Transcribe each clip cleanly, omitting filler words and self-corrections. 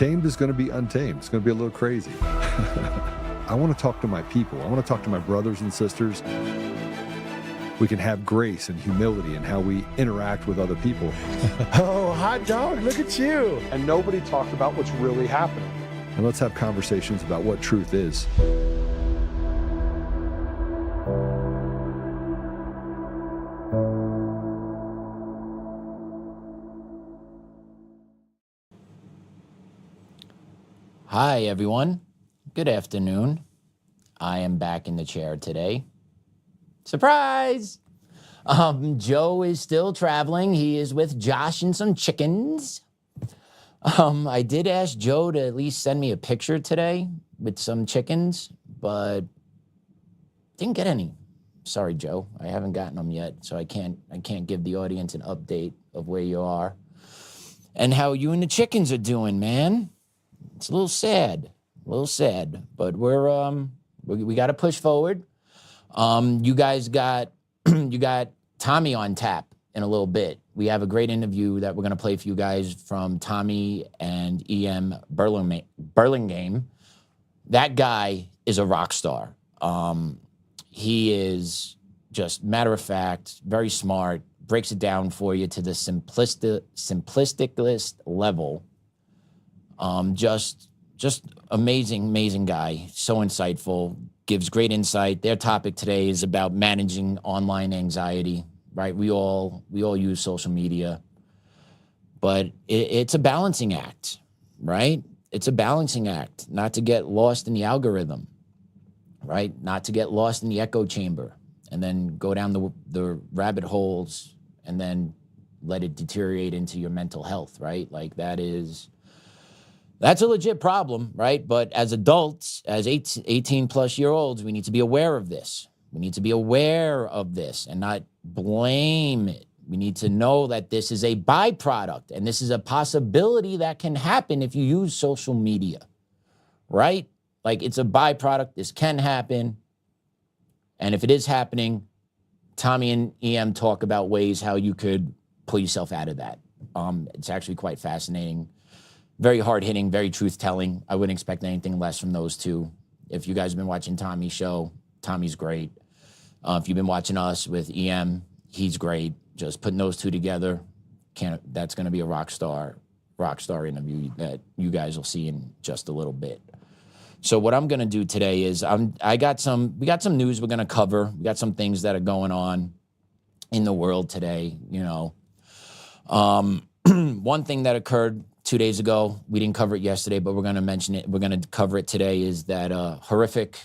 Untamed is going to be untamed. It's going to be a little crazy. I want to talk to my people. I want to talk to my brothers and sisters. We can have grace and humility in how we interact with other people. Oh, hot dog, look at you. And nobody talked about what's really happening. And let's have conversations about what truth is. Hi, everyone. Good afternoon. I am back in the chair today. Surprise! Joe is still traveling. He is with Josh and some chickens. I did ask Joe to at least send me a picture today with some chickens, but didn't get any. Sorry, Joe. I haven't gotten them yet, so I can't give the audience an update of where you are and how you and the chickens are doing, man. It's a little sad, but we got to push forward. You guys got Tommy on tap in a little bit. We have a great interview that we're going to play for you guys from Tommy and EM Burlingame. That guy is a rock star. He is just matter of fact, very smart, breaks it down for you to the simplisticest level. Just amazing guy. So insightful, gives great insight. Their topic today is about managing online anxiety, right? We all use social media, but it's a balancing act, right? It's a balancing act, not to get lost in the algorithm, right? Not to get lost in the echo chamber and then go down the rabbit holes and then let it deteriorate into your mental health, right? Like that's a legit problem, right? But as adults, as 18 plus year olds, we need to be aware of this. We need to be aware of this and not blame it. We need to know that this is a byproduct and this is a possibility that can happen if you use social media, right? Like it's a byproduct. This can happen. And if it is happening, Tommy and EM talk about ways how you could pull yourself out of that. It's actually quite fascinating. Very hard-hitting, very truth-telling. I wouldn't expect anything less from those two. If you guys have been watching Tommy's show, Tommy's great. If you've been watching us with EM, he's great. Just putting those two together, that's going to be a rock star interview that you guys will see in just a little bit. So what I'm going to do today is we got some news we're going to cover. We got some things that are going on in the world today, you know. One thing that occurred 2 days ago, we didn't cover it yesterday, but we're going to mention it. We're going to cover it today. Is that horrific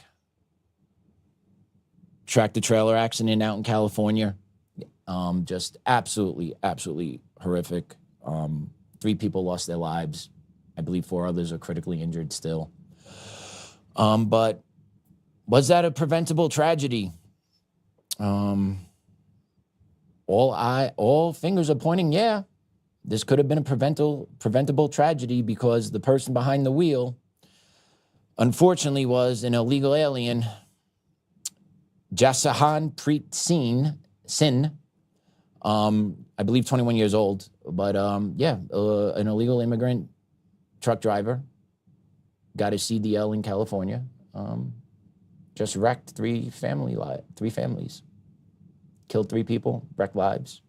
tractor-trailer accident out in California? Just absolutely horrific. 3 people lost their lives. I believe 4 others are critically injured still. But was that a preventable tragedy? All fingers are pointing, yeah. This could have been a preventable tragedy because the person behind the wheel, unfortunately, was an illegal alien, Jasahan Preet Sin, I believe 21 years old, but an illegal immigrant truck driver, got his CDL in California, just wrecked 3 families, killed 3 people, wrecked lives,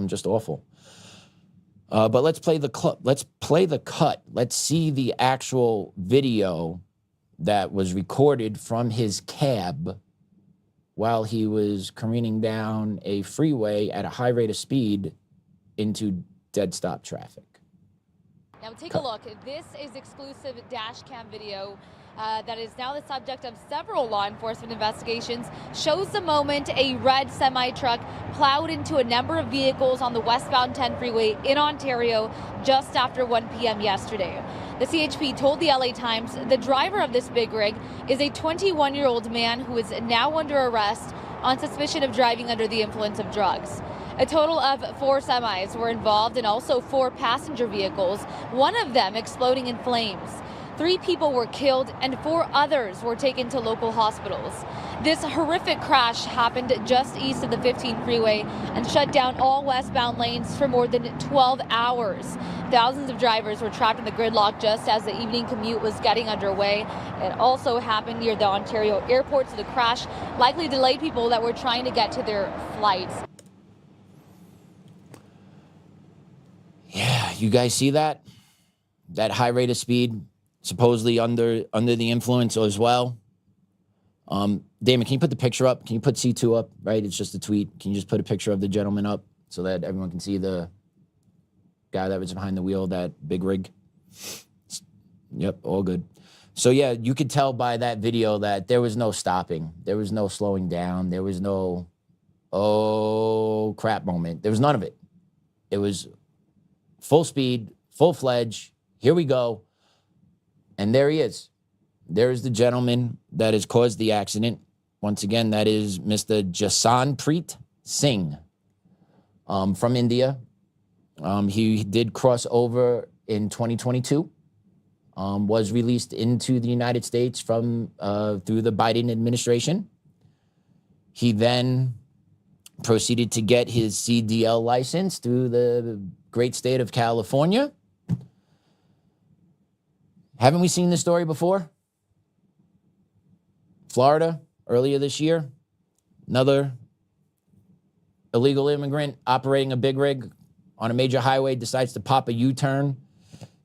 just awful. But let's play the cut. Let's see the actual video that was recorded from his cab while he was careening down a freeway at a high rate of speed into dead stop traffic. Now take a look. This is exclusive dash cam video that is now the subject of several law enforcement investigations. Shows the moment a red semi-truck plowed into a number of vehicles on the westbound 10 freeway in Ontario just after 1 p.m. yesterday. The CHP told the LA Times the driver of this big rig is a 21-year-old man who is now under arrest on suspicion of driving under the influence of drugs. A total of 4 semis were involved and also 4 passenger vehicles, one of them exploding in flames. 3 people were killed and 4 others were taken to local hospitals. This horrific crash happened just east of the 15 freeway and shut down all westbound lanes for more than 12 hours. Thousands of drivers were trapped in the gridlock just as the evening commute was getting underway. It also happened near the Ontario airport, so the crash likely delayed people that were trying to get to their flights. Yeah, you guys see that? That high rate of speed, supposedly under the influence as well. Damon, can you put the picture up? Can you put C2 up, right? It's just a tweet. Can you just put a picture of the gentleman up so that everyone can see the guy that was behind the wheel, that big rig? Yep, all good. So yeah, you could tell by that video that there was no stopping. There was no slowing down. There was no, oh crap moment. There was none of it. It was full speed, full-fledged. Here we go. And there he is. There is the gentleman that has caused the accident. Once again, that is Mr. Jasanpreet Singh from India. He did cross over in 2022, was released into the United States from through the Biden administration. He then proceeded to get his CDL license through the great state of California. Haven't we seen this story before? Florida, earlier this year, another illegal immigrant operating a big rig on a major highway decides to pop a U-turn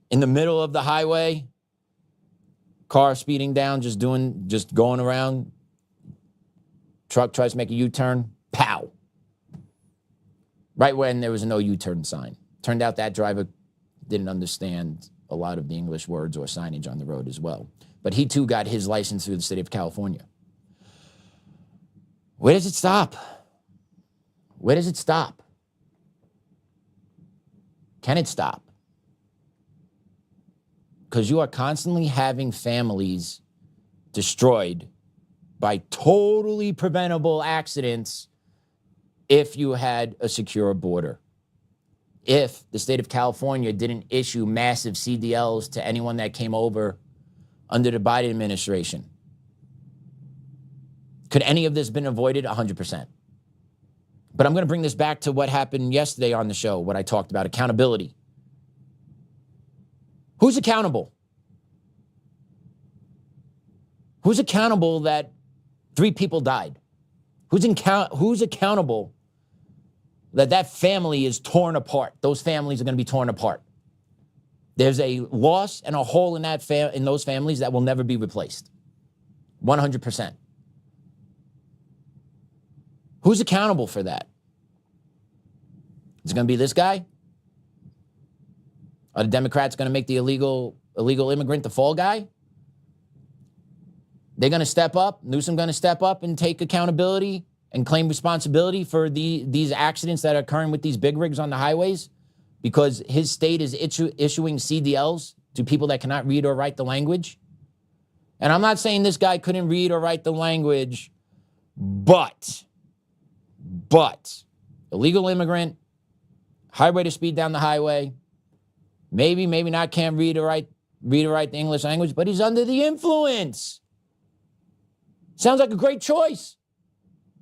in the middle of the highway. Car speeding down, just going around. Truck tries to make a U-turn, pow. Right when there was a no U-turn sign. Turned out that driver didn't understand a lot of the English words or signage on the road as well. But he too got his license through the state of California. Where does it stop? Where does it stop? Can it stop? Because you are constantly having families destroyed by totally preventable accidents if you had a secure border. If the state of California didn't issue massive CDLs to anyone that came over under the Biden administration. Could any of this been avoided? 100%. But I'm going to bring this back to what happened yesterday on the show, what I talked about, accountability. Who's accountable? Who's accountable that 3 people died? Who's accountable that family is torn apart? Those families are going to be torn apart. There's a loss and a hole in in those families that will never be replaced. 100%. Who's accountable for that? Is it going to be this guy? Are the Democrats going to make the illegal immigrant the fall guy? They're going to step up. Newsom going to step up and take accountability and claim responsibility for these accidents that are occurring with these big rigs on the highways because his state is issuing CDLs to people that cannot read or write the language. And I'm not saying this guy couldn't read or write the language, but illegal immigrant, high rate of speed down the highway, maybe not can't read or write the English language, but he's under the influence. Sounds like a great choice.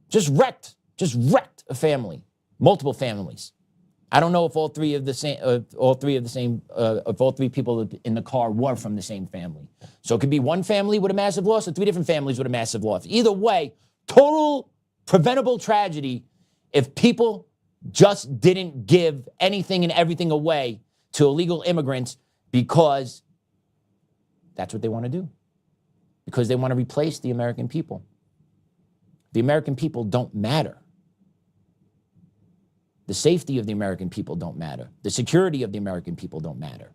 Just wrecked a family, multiple families. I don't know if all three people in the car were from the same family. So it could be one family with a massive loss or 3 different families with a massive loss. Either way, total preventable tragedy if people just didn't give anything and everything away to illegal immigrants because that's what they want to do. Because they want to replace the American people. The American people don't matter. The safety of the American people don't matter. The security of the American people don't matter.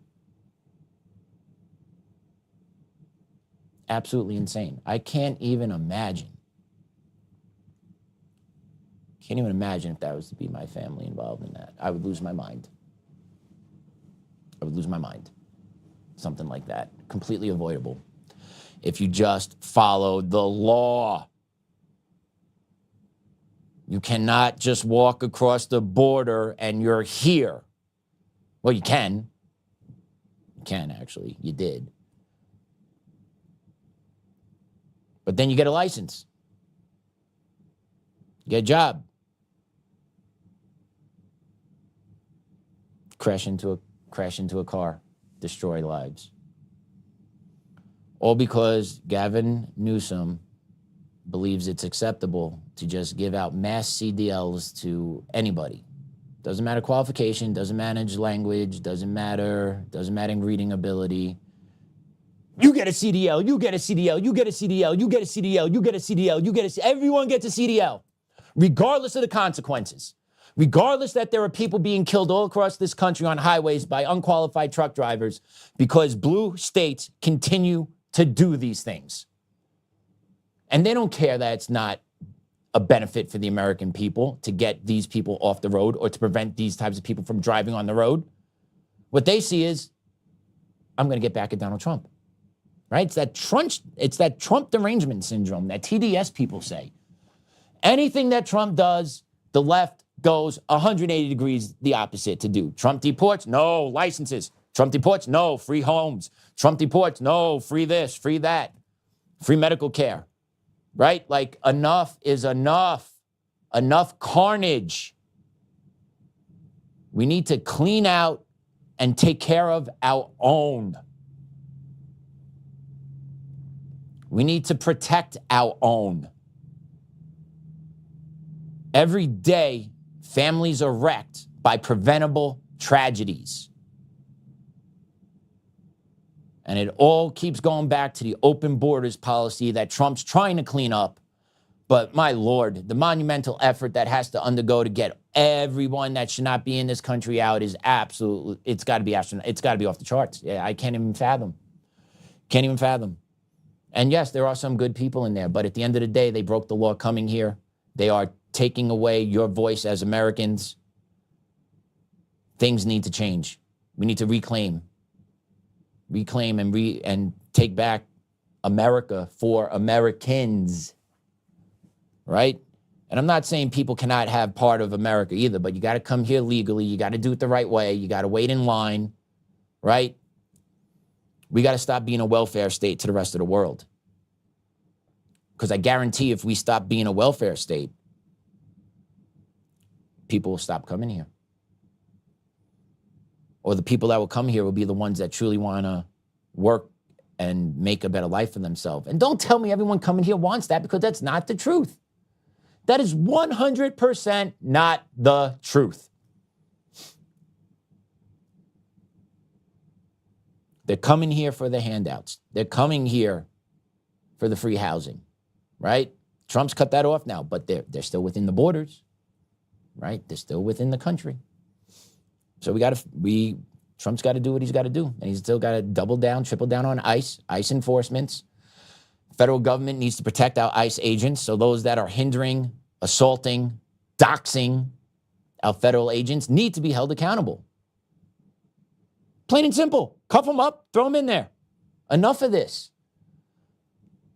Absolutely insane. I can't even imagine. Can't even imagine if that was to be my family involved in that. I would lose my mind. I would lose my mind. Something like that. Completely avoidable. If you just followed the law. You cannot just walk across the border and you're here. Well, you can. You can, actually. You did. But then you get a license. You get a job. Crash into a car. Destroy lives. All because Gavin Newsom believes it's acceptable to just give out mass CDLs to anybody. Doesn't matter qualification, doesn't matter language, doesn't matter reading ability. You get a CDL, you get a CDL, you get a CDL, you get a CDL, you get a CDL, you get a CDL. Everyone gets a CDL, regardless of the consequences. Regardless that there are people being killed all across this country on highways by unqualified truck drivers because blue states continue to do these things. And they don't care that it's not a benefit for the American people to get these people off the road or to prevent these types of people from driving on the road. What they see is, I'm going to get back at Donald Trump, right? It's that Trump derangement syndrome that TDS people say. Anything that Trump does, the left goes 180 degrees the opposite to do. Trump deports, no licenses. Trump deports, no free homes. Trump deports, no free this, free that, free medical care. Right? Like enough is enough. Enough carnage. We need to clean out and take care of our own. We need to protect our own. Every day, families are wrecked by preventable tragedies. And it all keeps going back to the open borders policy that Trump's trying to clean up. But my Lord, the monumental effort that has to undergo to get everyone that should not be in this country out is absolutely, it's got to be astronomical. It's got to be off the charts. Yeah, I can't even fathom. Can't even fathom. And yes, there are some good people in there, but at the end of the day, they broke the law coming here. They are taking away your voice as Americans. Things need to change. We need to reclaim and take back America for Americans, right? And I'm not saying people cannot have part of America either, but you got to come here legally. You got to do it the right way. You got to wait in line, right? We got to stop being a welfare state to the rest of the world. Because I guarantee if we stop being a welfare state, people will stop coming here. Or the people that will come here will be the ones that truly want to work and make a better life for themselves. And don't tell me everyone coming here wants that, because that's not the truth. That is 100% not the truth. They're coming here for the handouts. They're coming here for the free housing, right? Trump's cut that off now, but they're still within the borders, right? They're still within the country. So Trump's got to do what he's got to do. And he's still got to double down, triple down on ICE enforcements. Federal government needs to protect our ICE agents. So those that are hindering, assaulting, doxing our federal agents need to be held accountable. Plain and simple. Cuff them up, throw them in there. Enough of this.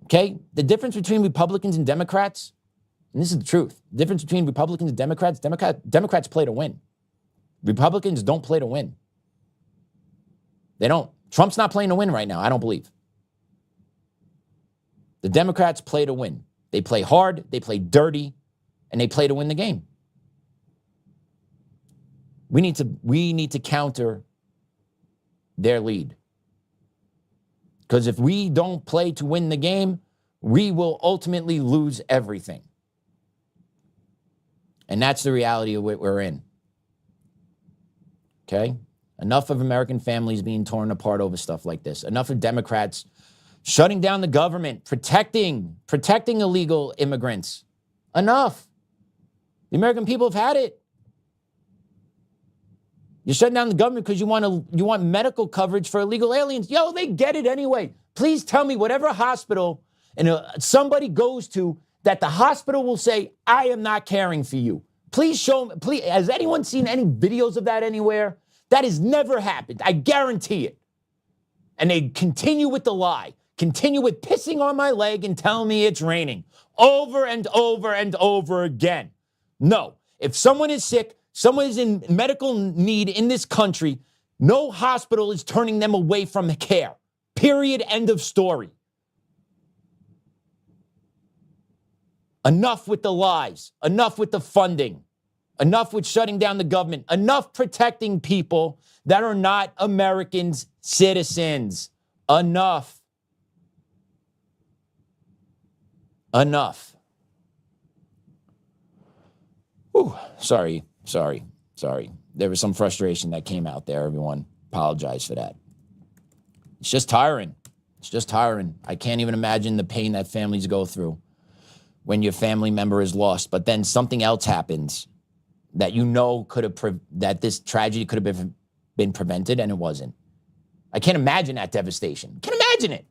Okay? The difference between Republicans and Democrats, and this is the truth, the difference between Republicans and Democrats play to win. Republicans don't play to win. They don't. Trump's not playing to win right now, I don't believe. The Democrats play to win. They play hard, they play dirty, and they play to win the game. We need to counter their lead. Because if we don't play to win the game, we will ultimately lose everything. And that's the reality of what we're in. Okay? Enough of American families being torn apart over stuff like this. Enough of Democrats shutting down the government, protecting illegal immigrants. Enough. The American people have had it. You're shutting down the government because you want medical coverage for illegal aliens. Yo, they get it anyway. Please tell me whatever hospital somebody goes to that the hospital will say, I am not caring for you. Please show me. Please, has anyone seen any videos of that anywhere? That has never happened. I guarantee it. And they continue with the lie. Continue with pissing on my leg and telling me it's raining. Over and over and over again. No. If someone is sick, someone is in medical need in this country, no hospital is turning them away from care. Period. End of story. Enough with the lies. Enough with the funding. Enough with shutting down the government. Enough protecting people that are not Americans, citizens. Enough. Enough. Whew, sorry. There was some frustration that came out there, everyone. Apologize for that. It's just tiring. I can't even imagine the pain that families go through when your family member is lost, but then something else happens that you know that this tragedy could have been prevented, and it wasn't. I can't imagine that devastation. Can't imagine it.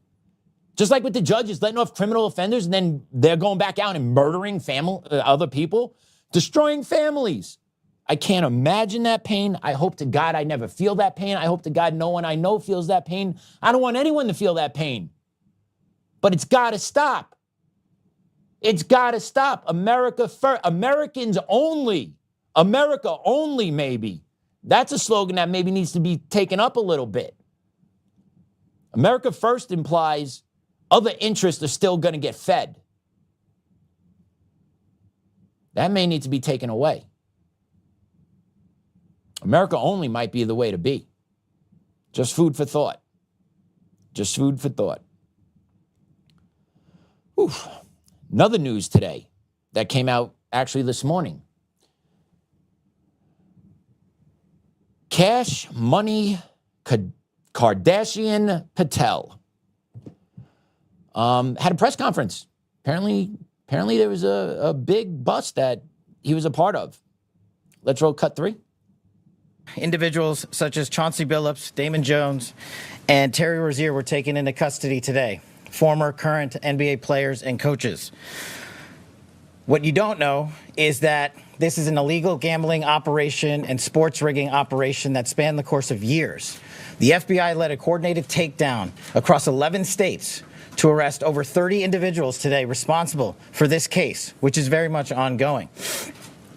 Just like with the judges letting off criminal offenders, and then they're going back out and murdering other people, destroying families. I can't imagine that pain. I hope to God I never feel that pain. I hope to God no one I know feels that pain. I don't want anyone to feel that pain. But it's got to stop. It's got to stop. America first. Americans only. America only, maybe. That's a slogan that maybe needs to be taken up a little bit. America first implies other interests are still going to get fed. That may need to be taken away. America only might be the way to be. Just food for thought. Just food for thought. Oof. Another news today that came out actually this morning. Cash Money Kardashian Patel had a press conference. Apparently there was a big bust that he was a part of. Let's roll cut 3. Individuals such as Chauncey Billups, Damon Jones, and Terry Rozier were taken into custody today. Former, current NBA players and coaches. What you don't know is that this is an illegal gambling operation and sports rigging operation that spanned the course of years. The FBI led a coordinated takedown across 11 states to arrest over 30 individuals today responsible for this case, which is very much ongoing.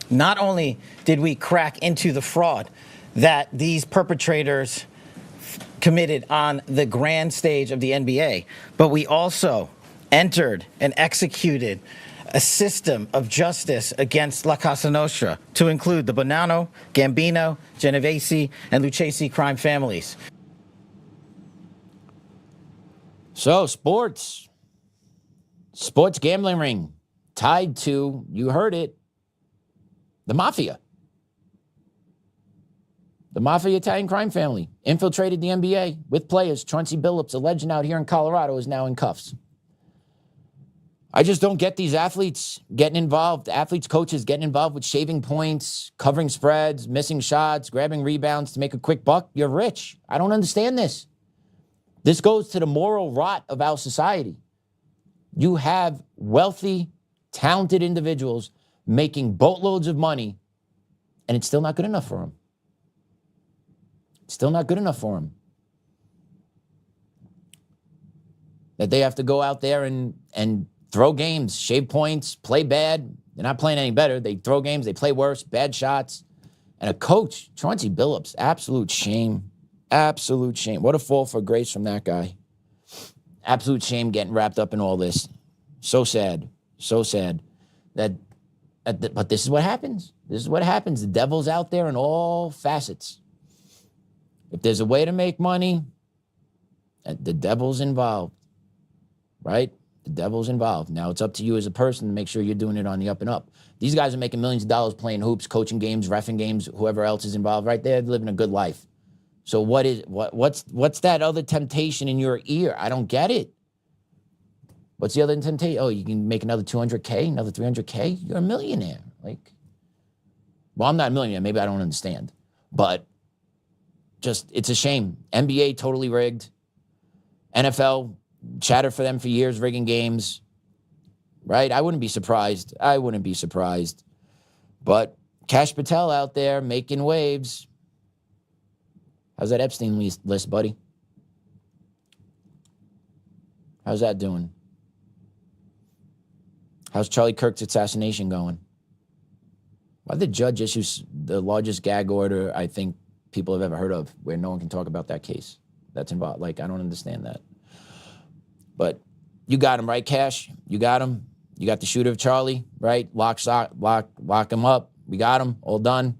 Not only did we crack into the fraud that these perpetrators committed on the grand stage of the NBA, but we also entered and executed a system of justice against La Casa Nostra to include the Bonanno, Gambino, Genovese, and Lucchese crime families. So sports gambling ring tied to, you heard it, the mafia. The mafia Italian crime family infiltrated the NBA with players. Chauncey Billups, a legend out here in Colorado, is now in cuffs. I just don't get these athletes getting involved, coaches getting involved with shaving points, covering spreads, missing shots, grabbing rebounds to make a quick buck. You're rich. I don't understand this. This goes to the moral rot of our society. You have wealthy, talented individuals making boatloads of money, and it's still not good enough for them. Still not good enough for them. That they have to go out there and throw games, shave points, play bad. They're not playing any better. They throw games, they play worse, bad shots. And a coach, Chauncey Billups, absolute shame. Absolute shame. What a fall for grace from that guy. Absolute shame getting wrapped up in all this. So sad. So sad. But this is what happens. This is what happens. The devil's out there in all facets. If there's a way to make money, the devil's involved, right? The devil's involved. Now it's up to you as a person to make sure you're doing it on the up and up. These guys are making millions of dollars playing hoops, coaching games, reffing games, whoever else is involved right there, living a good life. So what's that other temptation in your ear? I don't get it. What's the other temptation? Oh, you can make another 200K, another 300K? You're a millionaire. Well, I'm not a millionaire. Maybe I don't understand. But it's a shame. NBA totally rigged. NFL chattered for them for years, rigging games. Right? I wouldn't be surprised. But Cash Patel out there making waves. How's that Epstein list, buddy? How's that doing? How's Charlie Kirk's assassination going? Why did the judge issue the largest gag order I think people have ever heard of, where no one can talk about that case that's involved? I don't understand that. But you got him, right, Cash? You got him. You got the shooter of Charlie, right? Lock him up. We got him, all done.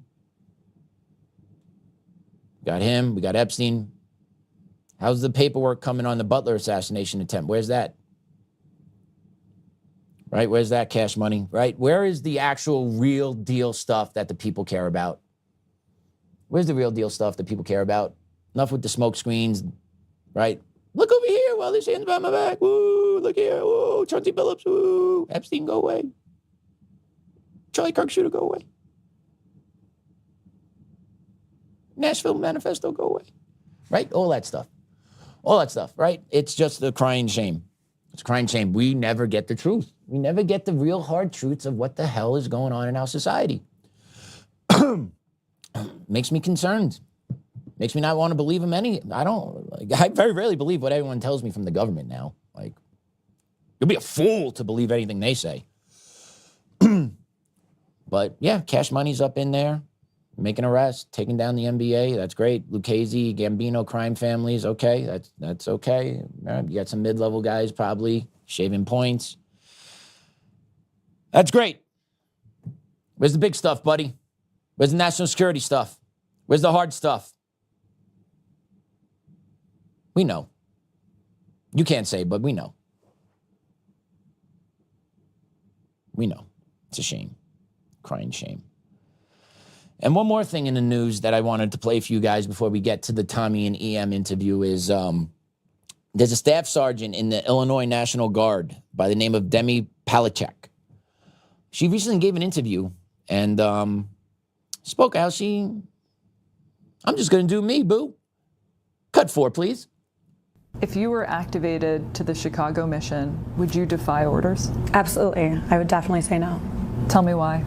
Got him, we got Epstein. How's the paperwork coming on the Butler assassination attempt? Where's that? Right, where's that cash money, right? Where is the actual real deal stuff that the people care about? Where's the real deal stuff that people care about? Enough with the smoke screens, right? Look over here while they're standing behind my back. Woo, look here, woo, Chauncey Billups, woo, Epstein, go away. Charlie Kirk shooter, go away. Nashville Manifesto, go away. Right, all that stuff, right? It's just a crying shame. It's a crying shame. We never get the truth. We never get the real hard truths of what the hell is going on in our society. Makes me concerned. Makes me not want to believe them I very rarely believe what everyone tells me from the government now. Like, you'll be a fool to believe anything they say. But yeah, cash money's up in there. Making arrests, taking down the NBA, that's great. Lucchese, Gambino crime families, okay, that's okay. You got some mid-level guys probably shaving points. That's great. Where's the big stuff, buddy? Where's the national security stuff? Where's the hard stuff? We know. You can't say, but we know. We know. It's a shame. Crying shame. And one more thing in the news that I wanted to play for you guys before we get to the Tommy and EM interview is there's a staff sergeant in the Illinois National Guard by the name of Demi Palachek. She recently gave an interview and spoke how I'm just going to do me, boo. Cut 4, please. If you were activated to the Chicago mission, would you defy orders? Absolutely. I would definitely say no. Tell me why.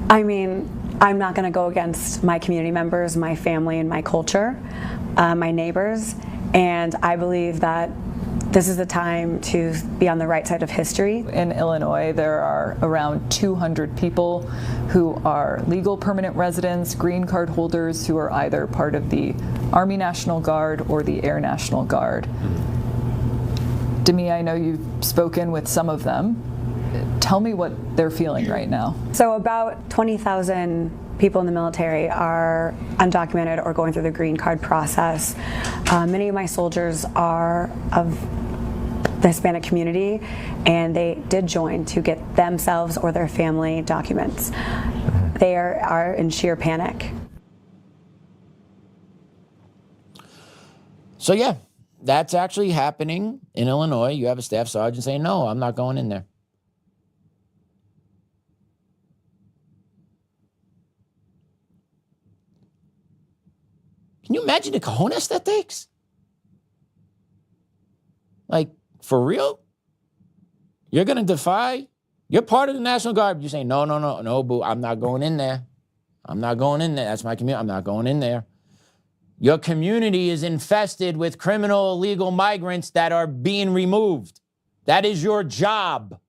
I mean, I'm not going to go against my community members, my family, and my culture, my neighbors, and I believe that this is the time to be on the right side of history. In Illinois, there are around 200 people who are legal permanent residents, green card holders, who are either part of the Army National Guard or the Air National Guard. Demi, I know you've spoken with some of them. Tell me what they're feeling right now. So about 20,000 people in the military are undocumented or going through the green card process. Many of my soldiers are of the Hispanic community, and they did join to get themselves or their family documents. They are in sheer panic. So yeah, that's actually happening in Illinois. You have a staff sergeant saying, no, I'm not going in there. Can you imagine the cojones that takes? Like, for real? You're going to defy? You're part of the National Guard. You're saying, no, boo, I'm not going in there. I'm not going in there. That's my community. I'm not going in there. Your community is infested with criminal, illegal migrants that are being removed. That is your job.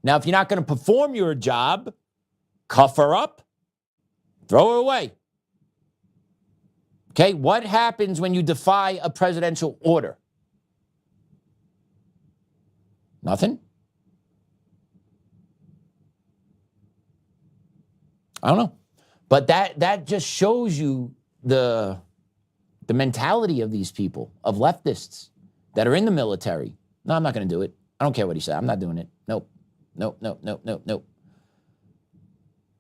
Now, if you're not going to perform your job, cuff her up, throw her away. Okay, what happens when you defy a presidential order? Nothing? I don't know. But that just shows you the mentality of these people, of leftists that are in the military. No, I'm not going to do it. I don't care what he said. I'm not doing it. Nope.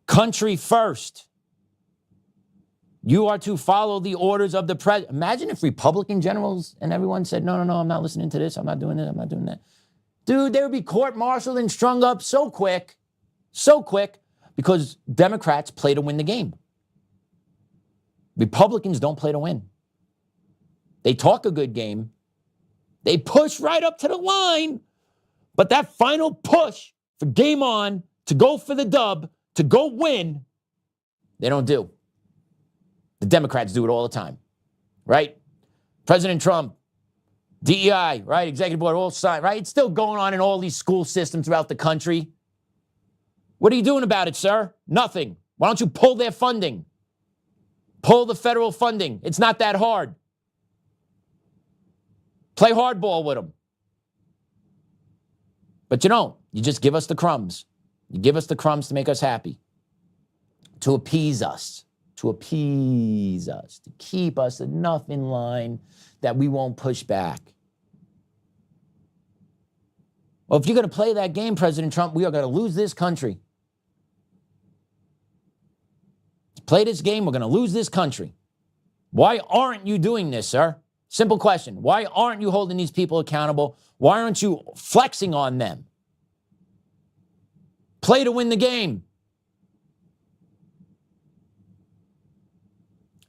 Country first. You are to follow the orders of the president. Imagine if Republican generals and everyone said, no, I'm not listening to this. I'm not doing this. I'm not doing that. Dude, they would be court-martialed and strung up so quick, because Democrats play to win the game. Republicans don't play to win. They talk a good game. They push right up to the line, but that final push for game on, to go for the dub, to go win, they don't do. The Democrats do it all the time, right? President Trump, DEI, right? Executive board, all signed, right? It's still going on in all these school systems throughout the country. What are you doing about it, sir? Nothing. Why don't you pull their funding? Pull the federal funding. It's not that hard. Play hardball with them. But you don't. You just give us the crumbs. You give us the crumbs to make us happy, to appease us, to keep us enough in line that we won't push back. Well, if you're going to play that game, President Trump, we are going to lose this country. Play this game, we're going to lose this country. Why aren't you doing this, sir? Simple question. Why aren't you holding these people accountable? Why aren't you flexing on them? Play to win the game.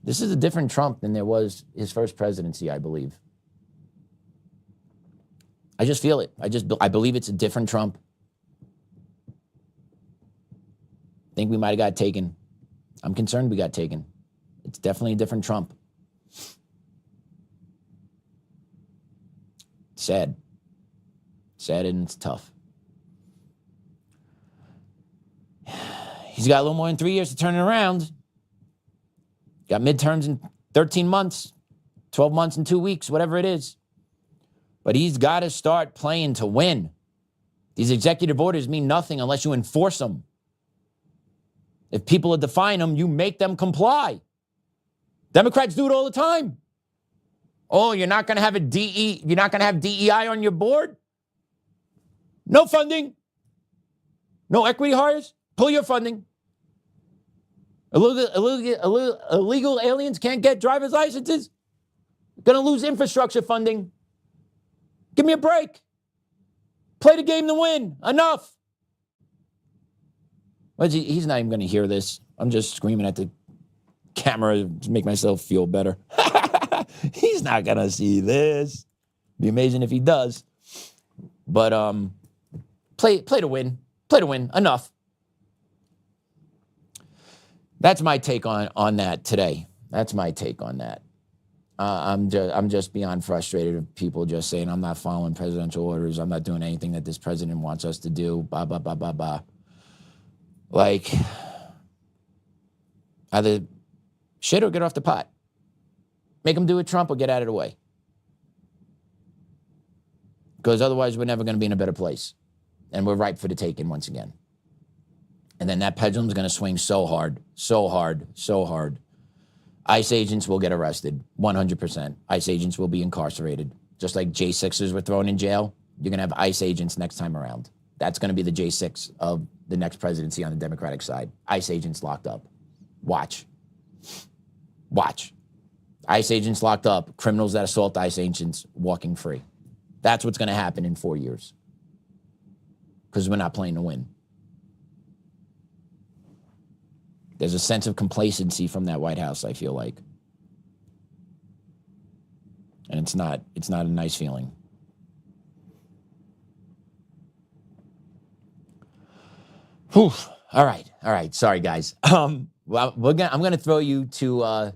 This is a different Trump than there was his first presidency, I believe. I just feel it. I believe it's a different Trump. I think we might have got taken. I'm concerned we got taken. It's definitely a different Trump. Sad. Sad and it's tough. He's got a little more than 3 years to turn it around. Got midterms in 13 months, 12 months and 2 weeks, whatever it is. But he's got to start playing to win. These executive orders mean nothing unless you enforce them. If people are defying them, you make them comply. Democrats do it all the time. Oh, you're not going to have you're not going to have DEI on your board? No funding. No equity hires? Pull your funding. Illegal aliens can't get driver's licenses? Going to lose infrastructure funding. Give me a break. Play the game to win. Enough. He's not even going to hear this. I'm just screaming at the camera to make myself feel better. He's not going to see this. Be amazing if he does. But play to win. Play to win. Enough. That's my take on that today. That's my take on that. I'm just beyond frustrated of people just saying, I'm not following presidential orders. I'm not doing anything that this president wants us to do. Blah, blah, blah, blah, blah. Like, either shit or get off the pot. Make them do it Trump or get out of the way. Because otherwise we're never going to be in a better place. And we're ripe for the taking once again. And then that pendulum's going to swing so hard, so hard, so hard. ICE agents will get arrested, 100%. ICE agents will be incarcerated. Just like J6s were thrown in jail, you're going to have ICE agents next time around. That's going to be the J6 of the next presidency on the Democratic side. ICE agents locked up. Watch. Watch. ICE agents locked up, criminals that assault ICE agents walking free. That's what's going to happen in 4 years. Because we're not playing to win. There's a sense of complacency from that White House, I feel like. And it's not a nice feeling. Whew. All right. Sorry, guys. Well, I'm going to throw you to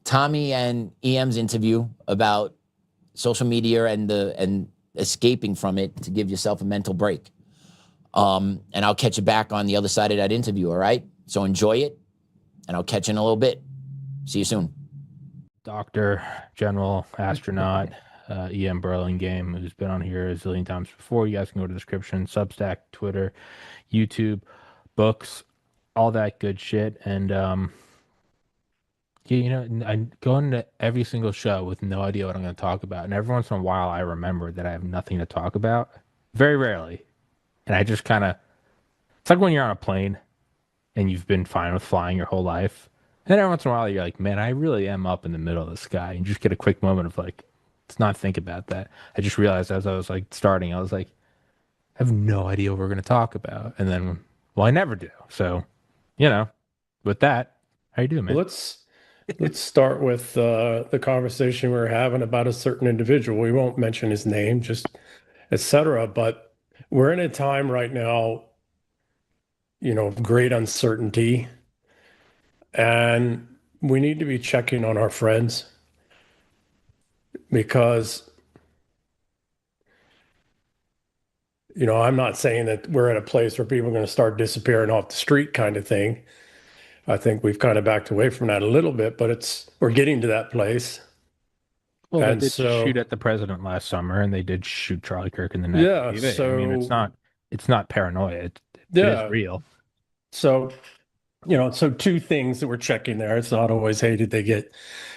Tommy and EM's interview about social media and escaping from it to give yourself a mental break. And I'll catch you back on the other side of that interview, all right? So enjoy it, and I'll catch you in a little bit. See you soon. Doctor, General, Astronaut, EM Burlingame, who's been on here a zillion times before. You guys can go to the description, Substack, Twitter, YouTube, books, all that good shit. And, I go into every single show with no idea what I'm going to talk about. And every once in a while, I remember that I have nothing to talk about. Very rarely. And I just kind of, it's like when you're on a plane and you've been fine with flying your whole life. And then every once in a while, you're like, man, I really am up in the middle of the sky. And you just get a quick moment of like, let's not think about that. I just realized as I was like starting, I was like, I have no idea what we're going to talk about. And then, well, I never do. So, with that, how you doing, man? Let's start with the conversation we were having about a certain individual. We won't mention his name, just etc. But we're in a time right now, of great uncertainty. And we need to be checking on our friends because, I'm not saying that we're at a place where people are going to start disappearing off the street kind of thing. I think we've kind of backed away from that a little bit, but we're getting to that place. Well, they And did so, shoot at the president last summer, and they did shoot Charlie Kirk in the neck. yeah, TV. I mean, it's not paranoia. It is yeah. real. So, so two things that we're checking there. It's not always, hey, did they get,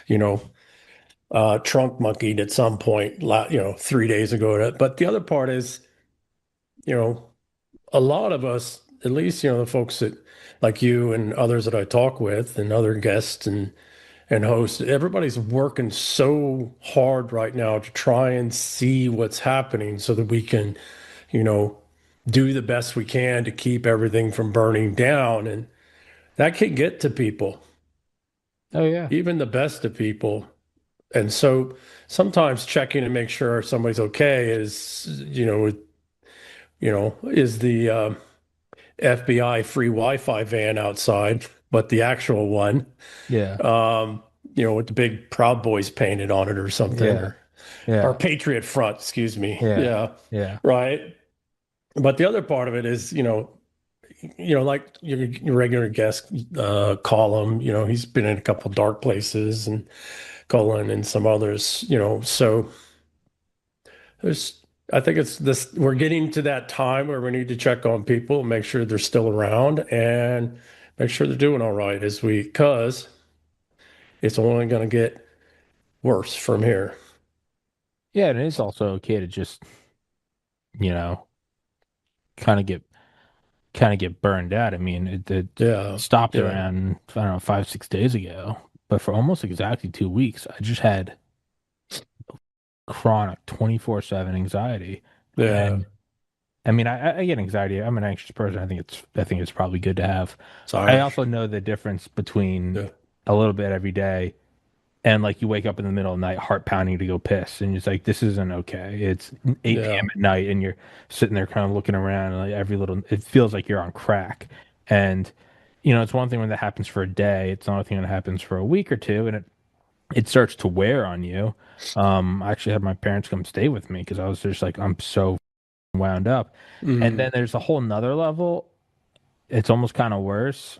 you know, trunk monkeyed at some point, 3 days ago. But the other part is, a lot of us, at least, the folks that like you and others that I talk with and other guests and hosts, everybody's working so hard right now to try and see what's happening so that we can, do the best we can to keep everything from burning down. And that can get to people, Oh yeah. even the best of people. And so sometimes checking to make sure somebody's okay is the FBI free Wi-Fi van outside, but the actual one, Yeah. with the big Proud Boys painted on it or something, Yeah. Yeah. or Patriot Front, excuse me. Yeah. Yeah. Right. But the other part of it is, like your regular guest, Colum, he's been in a couple dark places, and Colin and some others, so I think it's this, we're getting to that time where we need to check on people, make sure they're still around and make sure they're doing all right because it's only going to get worse from here. Yeah, and it is also okay to just, kind of get burned out. I mean, it stopped around, I don't know, 5, 6 days ago, but for almost exactly 2 weeks, I just had chronic 24/7 anxiety. Yeah. And I mean, I get anxiety. I'm an anxious person. I think it's probably good to have. Sorry. I also know the difference between a little bit every day and like you wake up in the middle of the night, heart pounding to go piss, and it's like, this isn't okay. It's 8 p.m. at night, and you're sitting there kind of looking around, and like it feels like you're on crack. And it's one thing when that happens for a day. It's another thing when it happens for a week or two, and it starts to wear on you. I actually had my parents come stay with me because I was just like, I'm so wound up. And then there's a whole nother level. It's almost kind of worse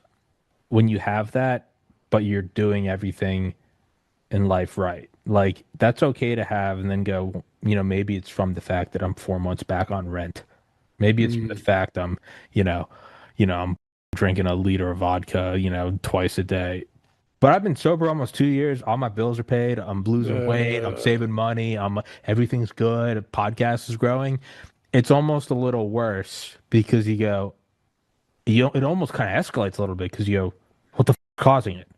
when you have that, but you're doing everything in life right. Like, that's okay to have, and then go, maybe it's from the fact that I'm 4 months back on rent. Maybe it's from the fact I'm drinking a liter of vodka, twice a day. But I've been sober almost 2 years. All my bills are paid. I'm losing weight. I'm saving money. Everything's good. Podcast is growing. It's almost a little worse because it almost kind of escalates a little bit because you go, what the f is causing it?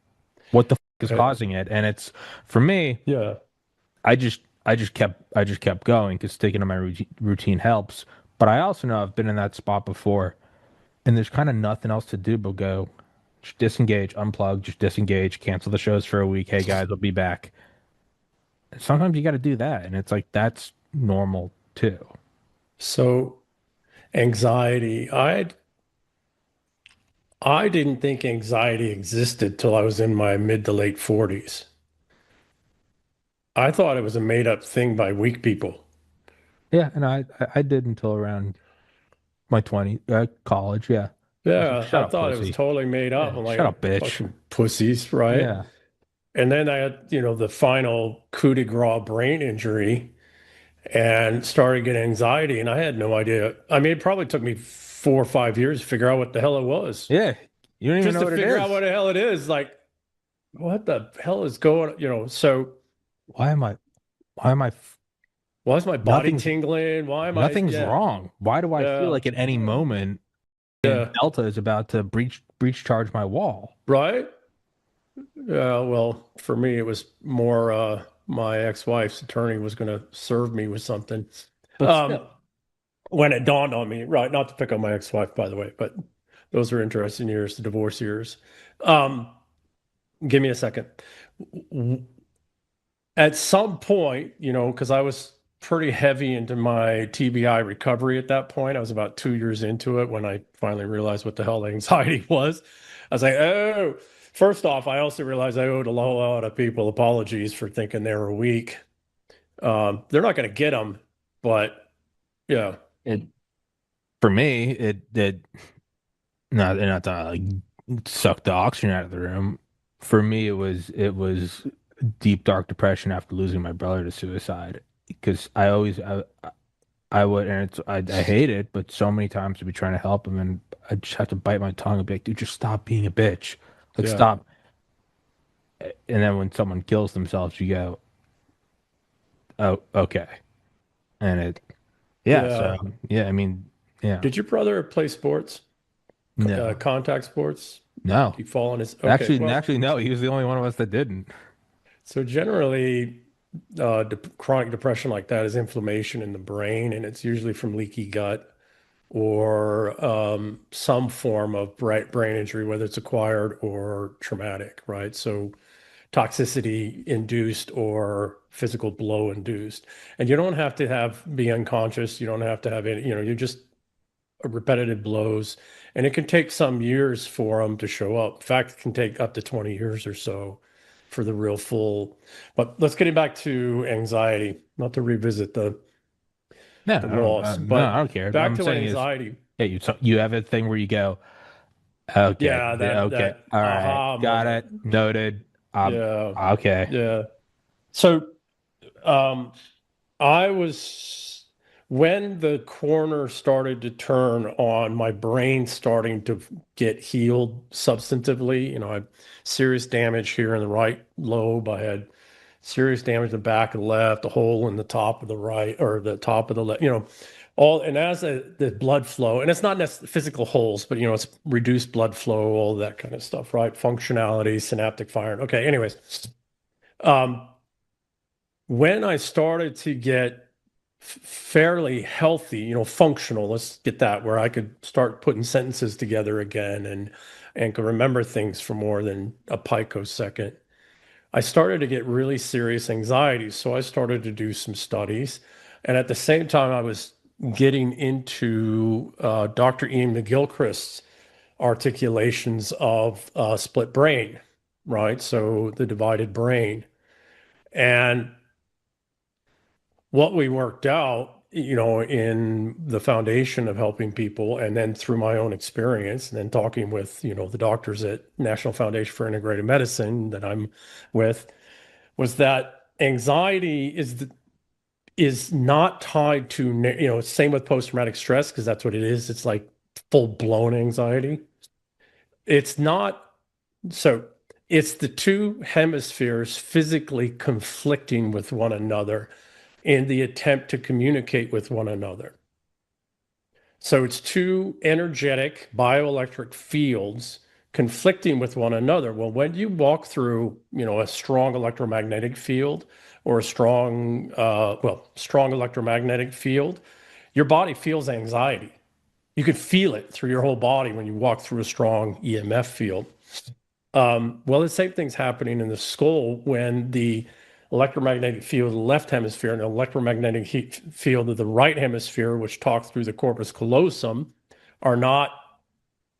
What the f is causing it? And it's, for me, I just kept going because sticking to my routine helps. But I also know I've been in that spot before, and there's kind of nothing else to do but go, just disengage, unplug, just disengage, cancel the shows for a week. Hey guys, I'll be back. Sometimes you got to do that, and it's like, that's normal too. So anxiety, I didn't think anxiety existed till I was in my mid to late 40s. I thought it was a made up thing by weak people. Yeah, and I did until around my 20s, college. Yeah. Yeah, Like, shut I up, thought it pussy. was totally made up. Yeah, I'm like, shut up, bitch. fucking pussies, right? Yeah. And then I had, the final coup de grace brain injury and started getting anxiety, and I had no idea. I mean, it probably took me 4 or 5 years to figure out what the hell it was. Yeah. You don't even Just know to what it figure is. out what the hell it is. Like, what the hell is going, so Why am I why is my body Nothing's- tingling? Why am nothing's I wrong. Why do I feel like at any moment Delta is about to breach charge my wall? Right? Yeah, well, for me, it was more my ex-wife's attorney was going to serve me with something. But still. When it dawned on me, right? Not to pick on my ex-wife, by the way, but those are interesting years, the divorce years. Give me a second. At some point, because I was pretty heavy into my TBI recovery at that point. I was about 2 years into it when I finally realized what the hell anxiety was. I was like, oh, first off, I also realized I owed a lot of people apologies for thinking they were weak. They're not going to get them, but yeah. For me, it not to like suck the oxygen out of the room. For me, it was deep dark depression after losing my brother to suicide because I would, and I hate it, but so many times I'd be trying to help him, and I just have to bite my tongue and be like, dude, just stop being a bitch. Like, Yeah. stop. And then when someone kills themselves, you go, oh, okay. And Yeah. so, yeah, I mean, yeah. Did your brother play sports? No. Contact sports? No. Did he fall on his? Okay, Actually, no. He was the only one of us that didn't. So generally, chronic depression like that is inflammation in the brain, and it's usually from leaky gut or some form of brain injury, whether it's acquired or traumatic, right? So toxicity induced or physical blow induced. And you don't have to be unconscious. You don't have to have any, you're just repetitive blows. And it can take some years for them to show up. In fact, it can take up to 20 years or so for the real full. But let's get it back to anxiety, not to revisit the loss. No, But I don't care. back I'm to saying anxiety. is, yeah, you have a thing where you go, okay, Yeah, that all right, aha got moment. it, noted. Yeah. Okay. Yeah. So I was, when the corner started to turn on my brain starting to get healed substantively, I had serious damage here in the right lobe. I had serious damage in the back of the left, a hole in the top of the right, or the top of the left, and as the blood flow, and it's not necessarily physical holes, but it's reduced blood flow, all that kind of stuff, right? Functionality, synaptic firing. Okay, anyways. When I started to get fairly healthy, functional, let's get that, where I could start putting sentences together again and could remember things for more than a picosecond, I started to get really serious anxiety. So I started to do some studies. And at the same time, I was getting into Dr. Ian McGilchrist's articulations of split brain, right? So the divided brain. And what we worked out, in the foundation of helping people, and then through my own experience, and then talking with, the doctors at National Foundation for Integrative Medicine that I'm with, was that anxiety is not tied to, same with post-traumatic stress, because that's what it is. It's like full-blown anxiety. It's not, so it's the two hemispheres physically conflicting with one another in the attempt to communicate with one another. So it's two energetic bioelectric fields conflicting with one another. Well, when you walk through, a strong electromagnetic field or a strong electromagnetic field, your body feels anxiety. You could feel it through your whole body when you walk through a strong EMF field. Well, the same thing's happening in the skull when the electromagnetic field of the left hemisphere and the electromagnetic field of the right hemisphere, which talk through the corpus callosum, are not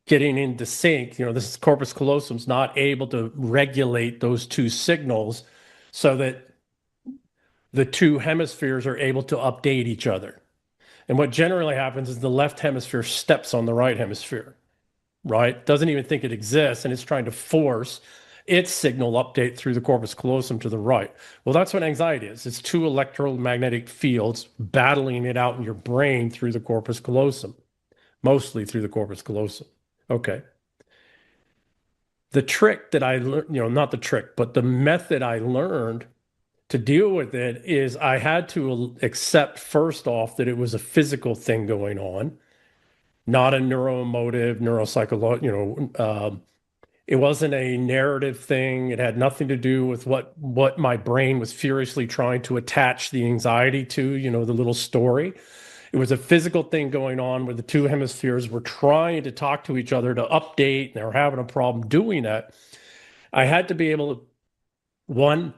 getting into sync. This corpus callosum is not able to regulate those two signals so that the two hemispheres are able to update each other. And what generally happens is the left hemisphere steps on the right hemisphere, right? Doesn't even think it exists, and it's trying to force its signal update through the corpus callosum to the right. Well, that's what anxiety is. It's two electromagnetic fields battling it out in your brain through the corpus callosum, mostly through the corpus callosum. Okay. The trick that I learned, not the trick, but the method I learned to deal with it is I had to accept first off that it was a physical thing going on, not a neuroemotive, neuropsychological, it wasn't a narrative thing. It had nothing to do with what my brain was furiously trying to attach the anxiety to, the little story. It was a physical thing going on where the two hemispheres were trying to talk to each other to update, and they were having a problem doing that. I had to be able to, one,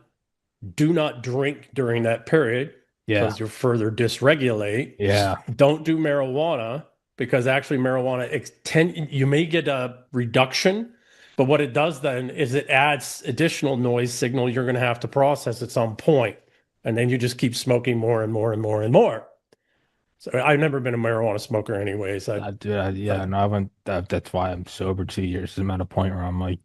do not drink during that period because you further dysregulate. Yeah. Don't do marijuana because actually marijuana, you may get a reduction, but what it does then is it adds additional noise signal you're going to have to process at some point. And then you just keep smoking more and more and more and more. So I've never been a marijuana smoker anyways. That's why I'm sober 2 years. I'm at a point where I'm like,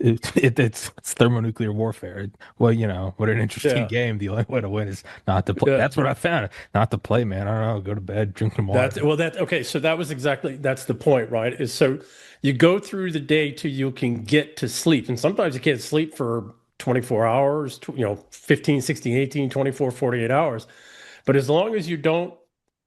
it's thermonuclear warfare. Well, what an interesting Yeah. game. The only way to win is not to play. Yeah. That's what I found. Not to play, man. I don't know. Go to bed, drink some water. Okay. So that's the point, right? Is so you go through the day till you can get to sleep. And sometimes you can't sleep for 24 hours, 15, 16, 18, 24, 48 hours. But as long as you don't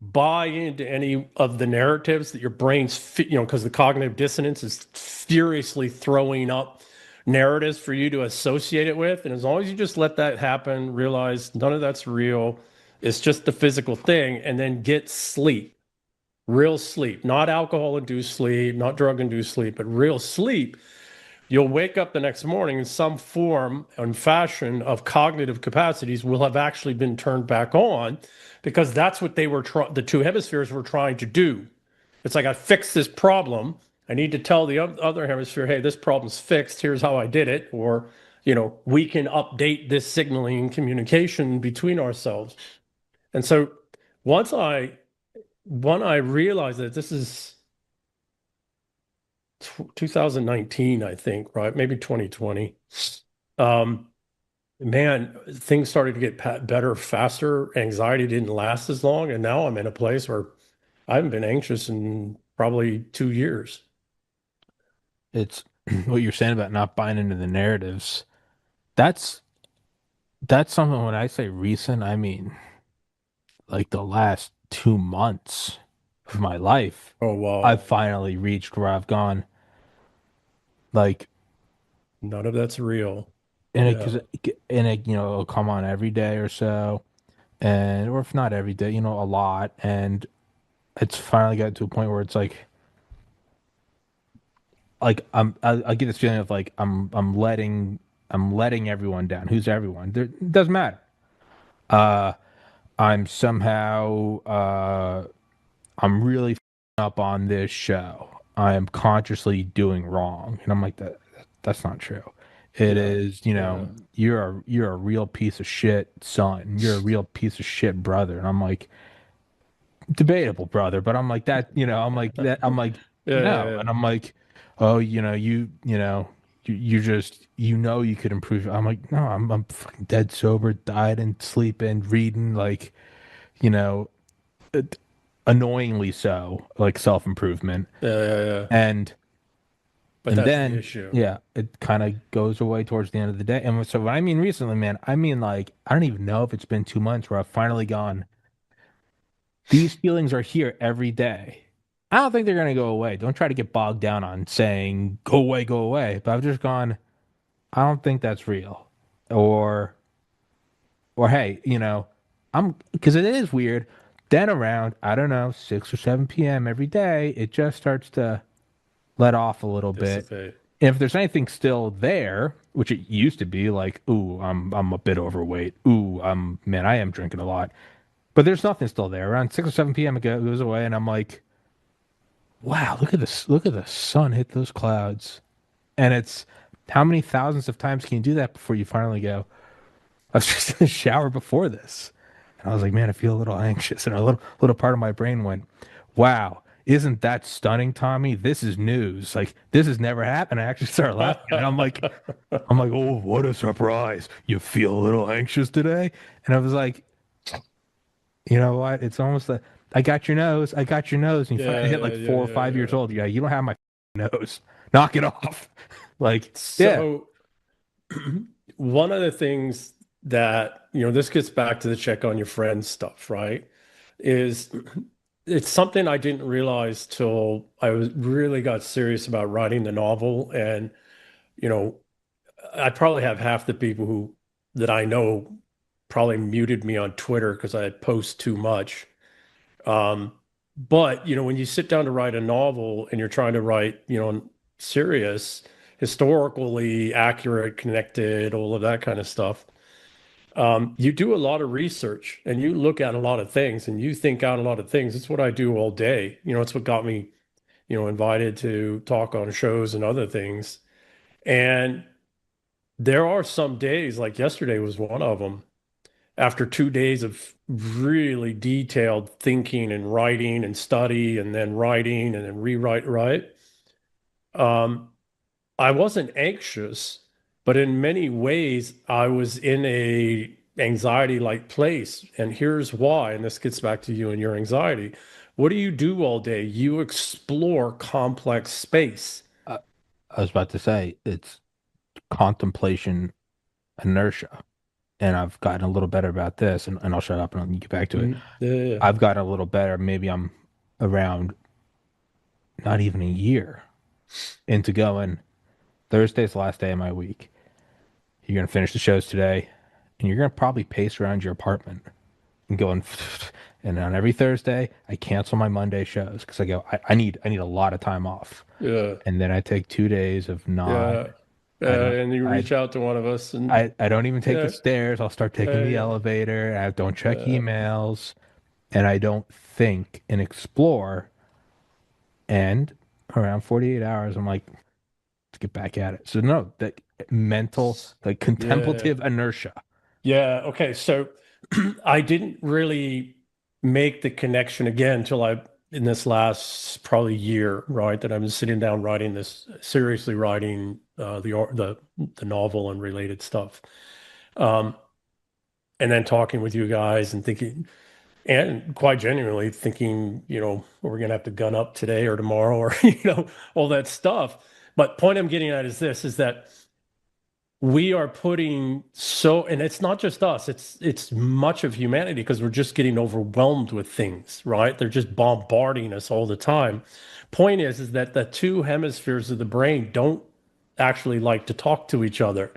buy into any of the narratives that your brain's, because the cognitive dissonance is furiously throwing up narratives for you to associate it with. And as long as you just let that happen, realize none of that's real, it's just the physical thing, and then get sleep, real sleep, not alcohol-induced sleep, not drug-induced sleep, but real sleep, you'll wake up the next morning in some form and fashion of cognitive capacities will have actually been turned back on, because that's what the two hemispheres were trying to do. It's like, I fixed this problem. I need to tell the other hemisphere, hey, this problem's fixed. Here's how I did it. Or, we can update this signaling and communication between ourselves. And so when I realized that this is 2019, I think, right? Maybe 2020. Man, things started to get better faster. Anxiety didn't last as long. And now I'm in a place where I haven't been anxious in probably 2 years. It's what you're saying about not buying into the narratives. That's something. When I say recent, I mean like the last 2 months of my life. Oh, wow. I've finally reached where I've gone, like, none of that's real. and Yeah. it'll come on every day or so, or if not every day, a lot, and it's finally got to a point where it's like I get this feeling of like I'm letting everyone down. Who's everyone? It doesn't matter. I'm somehow I'm really up on this show. I am consciously doing wrong, and I'm like, that's not true. It is, you're a real piece of shit son. You're a real piece of shit brother, and I'm like, debatable brother, but I'm like that. I'm like that. I'm like Yeah, no, yeah. and I'm like, oh, you just you could improve. I'm like, no, I'm fucking dead sober, dieting, sleeping, reading, like, you know, annoyingly so, like self-improvement. Yeah. And But that's the then issue. yeah, it kind of goes away towards the end of the day. And so when I mean recently, man, I mean like I don't even know if it's been 2 months where I've finally gone, these feelings are here every day. I don't think they're gonna go away. Don't try to get bogged down on saying go away, go away. But I've just gone, I don't think that's real. Or hey, I'm because it is weird. Then around, I don't know, 6 or 7 p.m. every day, it just starts to let off a little bit. Dissipate. And if there's anything still there, which it used to be, like, ooh, I'm a bit overweight. Ooh, man, I am drinking a lot. But there's nothing still there. Around 6 or 7 p.m. it goes away, and I'm like, wow, look at this. Look at the sun hit those clouds. And it's how many thousands of times can you do that before you finally go, I was just in the shower before this. And I was like, man, I feel a little anxious. And a little part of my brain went, wow, isn't that stunning, Tommy? This is news. Like, this has never happened. I actually started laughing. And I'm like, oh, what a surprise. You feel a little anxious today? And I was like, you know what? It's almost like, I got your nose. I got your nose. And you finally hit like 4 or 5 years old. Yeah, you don't have my nose. Knock it off. Like, So one of the things that, this gets back to the check on your friends stuff, right? Is it's something I didn't realize till I really got serious about writing the novel. And, I probably have half the people that I know probably muted me on Twitter because I post too much. But, when you sit down to write a novel and you're trying to write, serious, historically accurate, connected, all of that kind of stuff, you do a lot of research and you look at a lot of things and you think out a lot of things. It's what I do all day. It's what got me, invited to talk on shows and other things. And there are some days, like yesterday was one of them, after 2 days of really detailed thinking and writing and study and then writing and then rewrite, right? I wasn't anxious, but in many ways I was in a anxiety-like place. And here's why, and this gets back to you and your anxiety. What do you do all day? You explore complex space. I was about to say it's contemplation inertia. And I've gotten a little better about this, and I'll shut up and I'll get back to it. Yeah. I've gotten a little better. Maybe I'm around not even a year into going, Thursday's the last day of my week. You're going to finish the shows today, and you're going to probably pace around your apartment and going, and on every Thursday, I cancel my Monday shows because I go, I need a lot of time off. Yeah. And then I take 2 days of not. And you reach out to one of us, and I don't even take the stairs. I'll start taking the elevator. I don't check emails, and I don't think and explore. And around 48 hours, I'm like, let's get back at it. So no, that mental, like contemplative inertia. Yeah. Okay. So I didn't really make the connection again until in this last probably year, right? That I've been sitting down seriously writing the novel and related stuff, and then talking with you guys and thinking, and quite genuinely thinking, we're gonna have to gun up today or tomorrow or all that stuff. But point I'm getting at is that we are putting and it's not just us, it's much of humanity, because we're just getting overwhelmed with things, right? They're just bombarding us all the time. Point is that the two hemispheres of the brain don't actually like to talk to each other.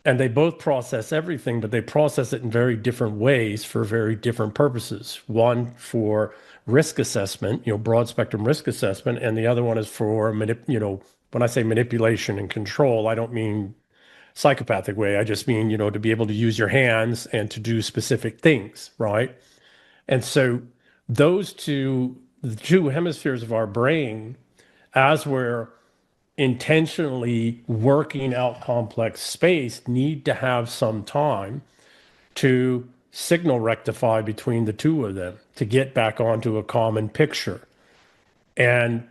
And they both process everything, but they process it in very different ways for very different purposes. One for risk assessment, broad spectrum risk assessment, and the other one is for, when I say manipulation and control, I don't mean psychopathic way. I just mean, to be able to use your hands and to do specific things, right? And so the two hemispheres of our brain, as we're intentionally working out complex space, need to have some time to signal rectify between the two of them to get back onto a common picture. And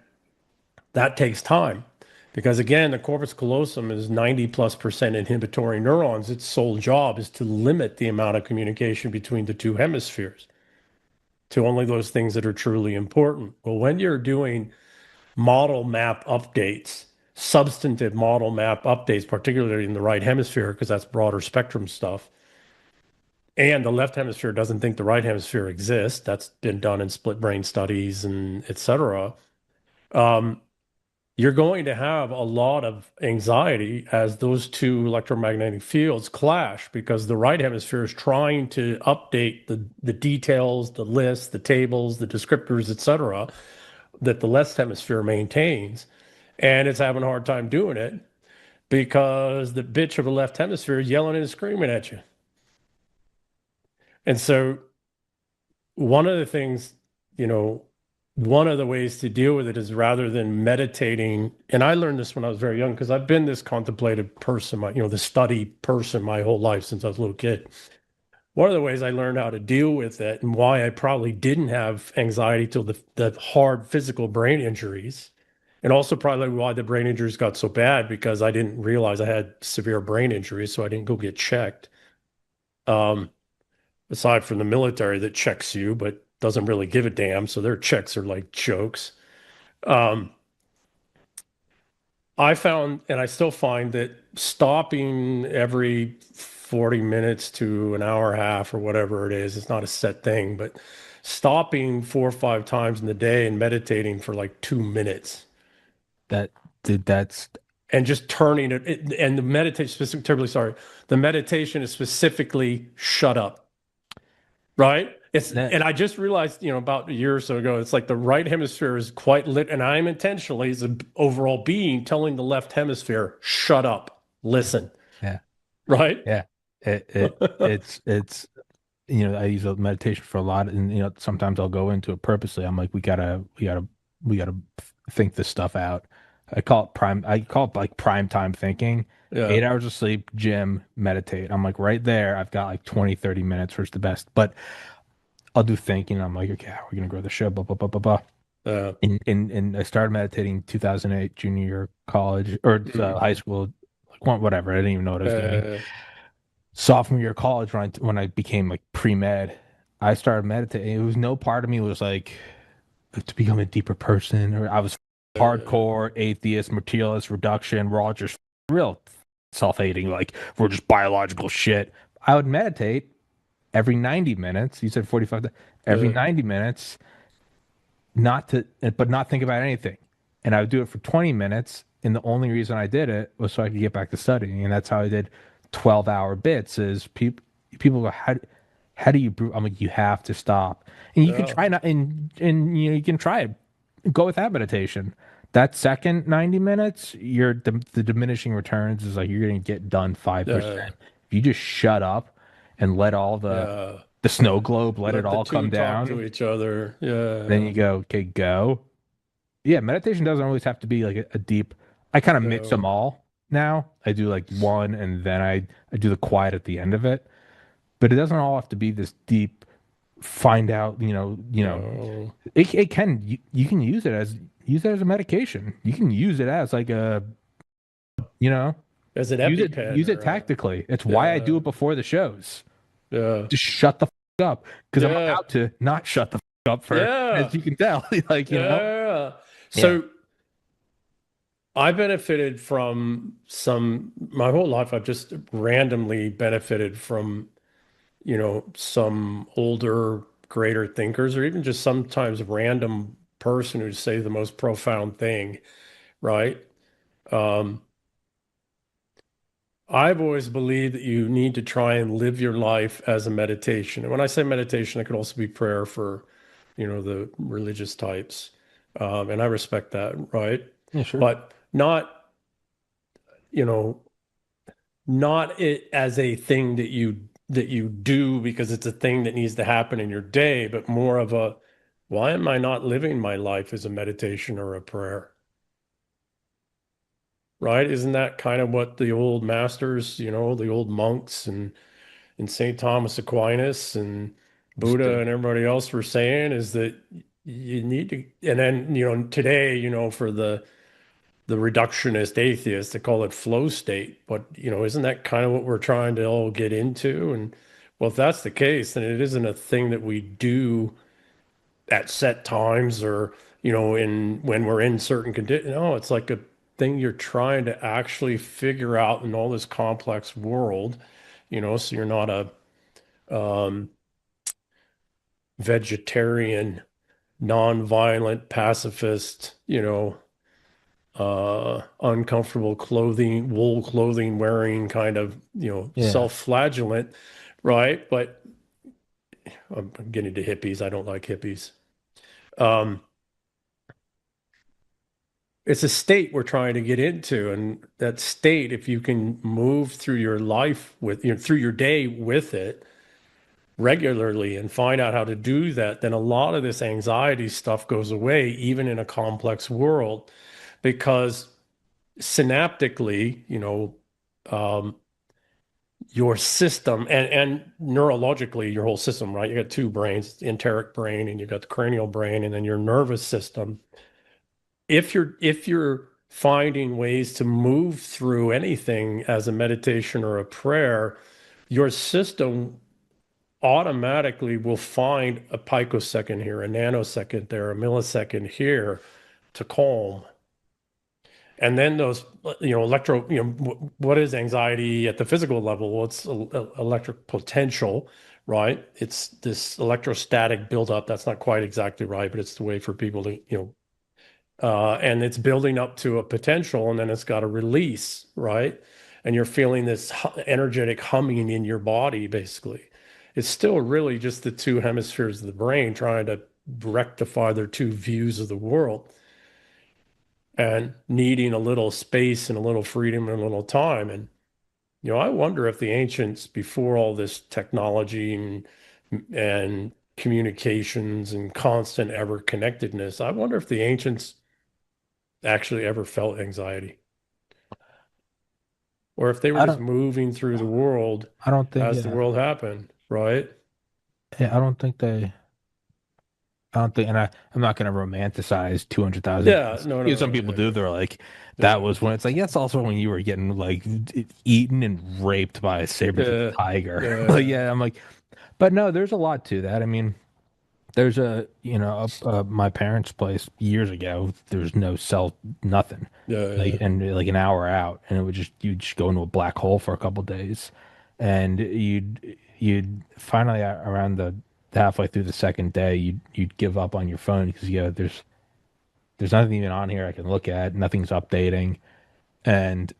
that takes time. Because again, the corpus callosum is 90+% inhibitory neurons. Its sole job is to limit the amount of communication between the two hemispheres to only those things that are truly important. Well, when you're doing model map updates, substantive model map updates, particularly in the right hemisphere, because that's broader spectrum stuff, and the left hemisphere doesn't think the right hemisphere exists, that's been done in split brain studies and et cetera, you're going to have a lot of anxiety as those two electromagnetic fields clash, because the right hemisphere is trying to update the details, the lists, the tables, the descriptors, et cetera, that the left hemisphere maintains. And it's having a hard time doing it because the bitch of the left hemisphere is yelling and screaming at you. And so one of the things, one of the ways to deal with it is, rather than meditating, and I learned this when I was very young, because I've been this contemplative person, the study person my whole life since I was a little kid. One of the ways I learned how to deal with it, and why I probably didn't have anxiety till the hard physical brain injuries, and also probably why the brain injuries got so bad, because I didn't realize I had severe brain injuries, so I didn't go get checked. Aside from the military that checks you, but doesn't really give a damn, so their checks are like jokes. I found, and I still find, that stopping every 40 minutes to an hour and a half or whatever it is, it's not a set thing, but stopping 4 or 5 times in the day and meditating for like 2 minutes. That's and just turning it, and the meditation the meditation is specifically shut up. Right? And I just realized, about a year or so ago, it's like the right hemisphere is quite lit, and I'm intentionally, as an overall being, telling the left hemisphere, shut up, listen. Yeah. Right? Yeah. It's I use a meditation for a lot, and sometimes I'll go into it purposely. I'm like, we gotta think this stuff out. I call it like prime time thinking. Yeah. 8 hours of sleep, gym, meditate. I'm like, right there, I've got like 20, 30 minutes, where's the best. But I'll do thinking. I'm like, okay, we're going to grow the show, blah, blah, blah, blah, blah. And I started meditating 2008, junior year of college or high school, like whatever. I didn't even know what I was doing. Sophomore year of college, when I became like pre-med, I started meditating. It was no part of me was like to become a deeper person, or I was hardcore atheist, materialist, reduction. We're all just real self-hating, like we're just biological shit. I would meditate every 90 minutes. You said 45, every 90 minutes, but not think about anything. And I would do it for 20 minutes. And the only reason I did it was so I could get back to studying. And that's how I did 12-hour bits. Is people go, how do you I'm like, you have to stop. And you can try not, and you can try it. Go with that meditation. That second 90 minutes, the diminishing returns is like you're going to get done 5%. If you just shut up and let all the snow globe, let it all come down. Talk to each other. Yeah. Then you go, okay, go. Yeah, meditation doesn't always have to be like a deep. I kind of mix them all now. I do like one, and then I do the quiet at the end of it. But it doesn't all have to be this deep. Find out, it can. You can use it as a medication. You can use it as like a, as an EpiPen. Use it tactically. It's why I do it before the shows. Yeah. Just shut the up, because I'm about to not shut the up for, as you can tell. Like, So I benefited from my whole life. I've just randomly benefited from, some older, greater thinkers, or even just sometimes a random person who say the most profound thing, right? I've always believed that you need to try and live your life as a meditation. And when I say meditation, it could also be prayer for, the religious types. And I respect that, right? Yeah, sure. But not it as a thing that you do because it's a thing that needs to happen in your day, but more of a, why am I not living my life as a meditation or a prayer? Right? Isn't that kind of what the old masters, the old monks and St. Thomas Aquinas and Buddha and everybody else were saying, is that you need to, and then, today, for the reductionist atheists, they call it flow state. But, isn't that kind of what we're trying to all get into? And well, if that's the case, then it isn't a thing that we do at set times or, when we're in certain conditions. No, it's like a thing you're trying to actually figure out in all this complex world, so you're not a vegetarian, non-violent, pacifist, uncomfortable clothing, wool clothing wearing kind of, self-flagellant, right? But I'm getting to hippies. I don't like hippies. It's a state we're trying to get into, and that state, if you can move through your life with, through your day with it regularly and find out how to do that, then a lot of this anxiety stuff goes away, even in a complex world, because synaptically, your system and neurologically, your whole system, right? You got two brains, the enteric brain, and you got the cranial brain, and then your nervous system. If you're finding ways to move through anything as a meditation or a prayer, your system automatically will find a picosecond here, a nanosecond there, a millisecond here to calm. And then those, what is anxiety at the physical level? Well, it's electric potential, right? It's this electrostatic buildup. That's not quite exactly right, but it's the way for people to, and it's building up to a potential, and then it's got a release, right? And you're feeling this energetic humming in your body, basically. It's still really just the two hemispheres of the brain trying to rectify their two views of the world and needing a little space and a little freedom and a little time. And, I wonder if the ancients, before all this technology and communications and constant ever connectedness, I wonder if the ancients actually ever felt anxiety, or if they were just moving through the world I don't think as the world happened, right? Yeah, I don't think they. I don't think, and I'm not going to romanticize 200,000. Yeah, no, no, Some no, people yeah, do. yeah. They're like, There's that was when it's like, that's also when you were getting like eaten and raped by a saber-toothed tiger. Like, yeah, yeah, I'm like, but no, there's a lot to that. I mean, there's my parents' place years ago. There's no cell, nothing, yeah, like, yeah. and like an hour out, and it would you'd just go into a black hole for a couple days, and you'd finally around the halfway through the second day, you'd give up on your phone because there's nothing even on here I can look at, nothing's updating, and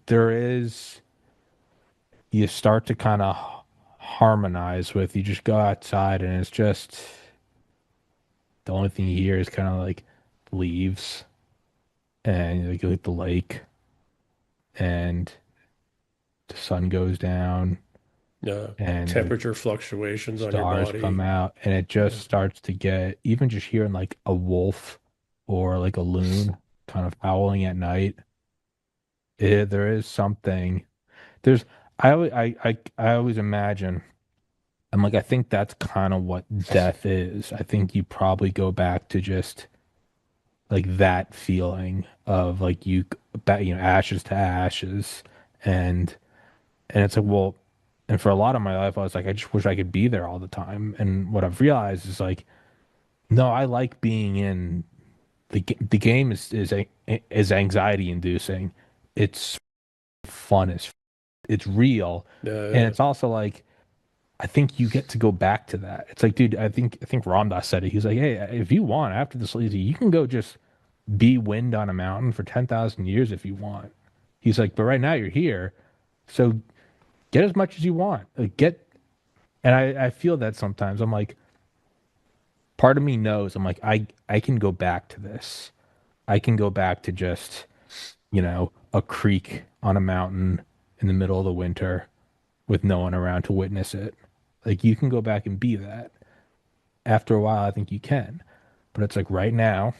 there is, you start to kind of harmonize with, you just go outside and it's just the only thing you hear is kind of like leaves, and like you look at the lake and the sun goes down Yeah. and the Temperature fluctuations on your stars come body. out, and it just Yeah. starts to get, even just hearing like a wolf or like a loon kind of howling at night. There is something. There's I always imagine, I'm like, I think that's kind of what death is. I think you probably go back to just like that feeling of like ashes to ashes, and it's like, well, and for a lot of my life I was like, I just wish I could be there all the time. And what I've realized is like, no, I like being in the game is anxiety inducing. It's fun as it's real, Yeah, and yeah. it's also like, I think you get to go back to that. It's like, dude, I think Ramdas said it. He's like, hey, if you want after this lazy, you can go just be wind on a mountain for 10,000 years if you want. He's like, but right now you're here, so get as much as you want. And I feel that sometimes. I'm like, part of me knows. I'm like, I can go back to this. I can go back to just, a creek on a mountain in the middle of the winter with no one around to witness it. Like, you can go back and be that. After a while, I think you can. But it's like right now,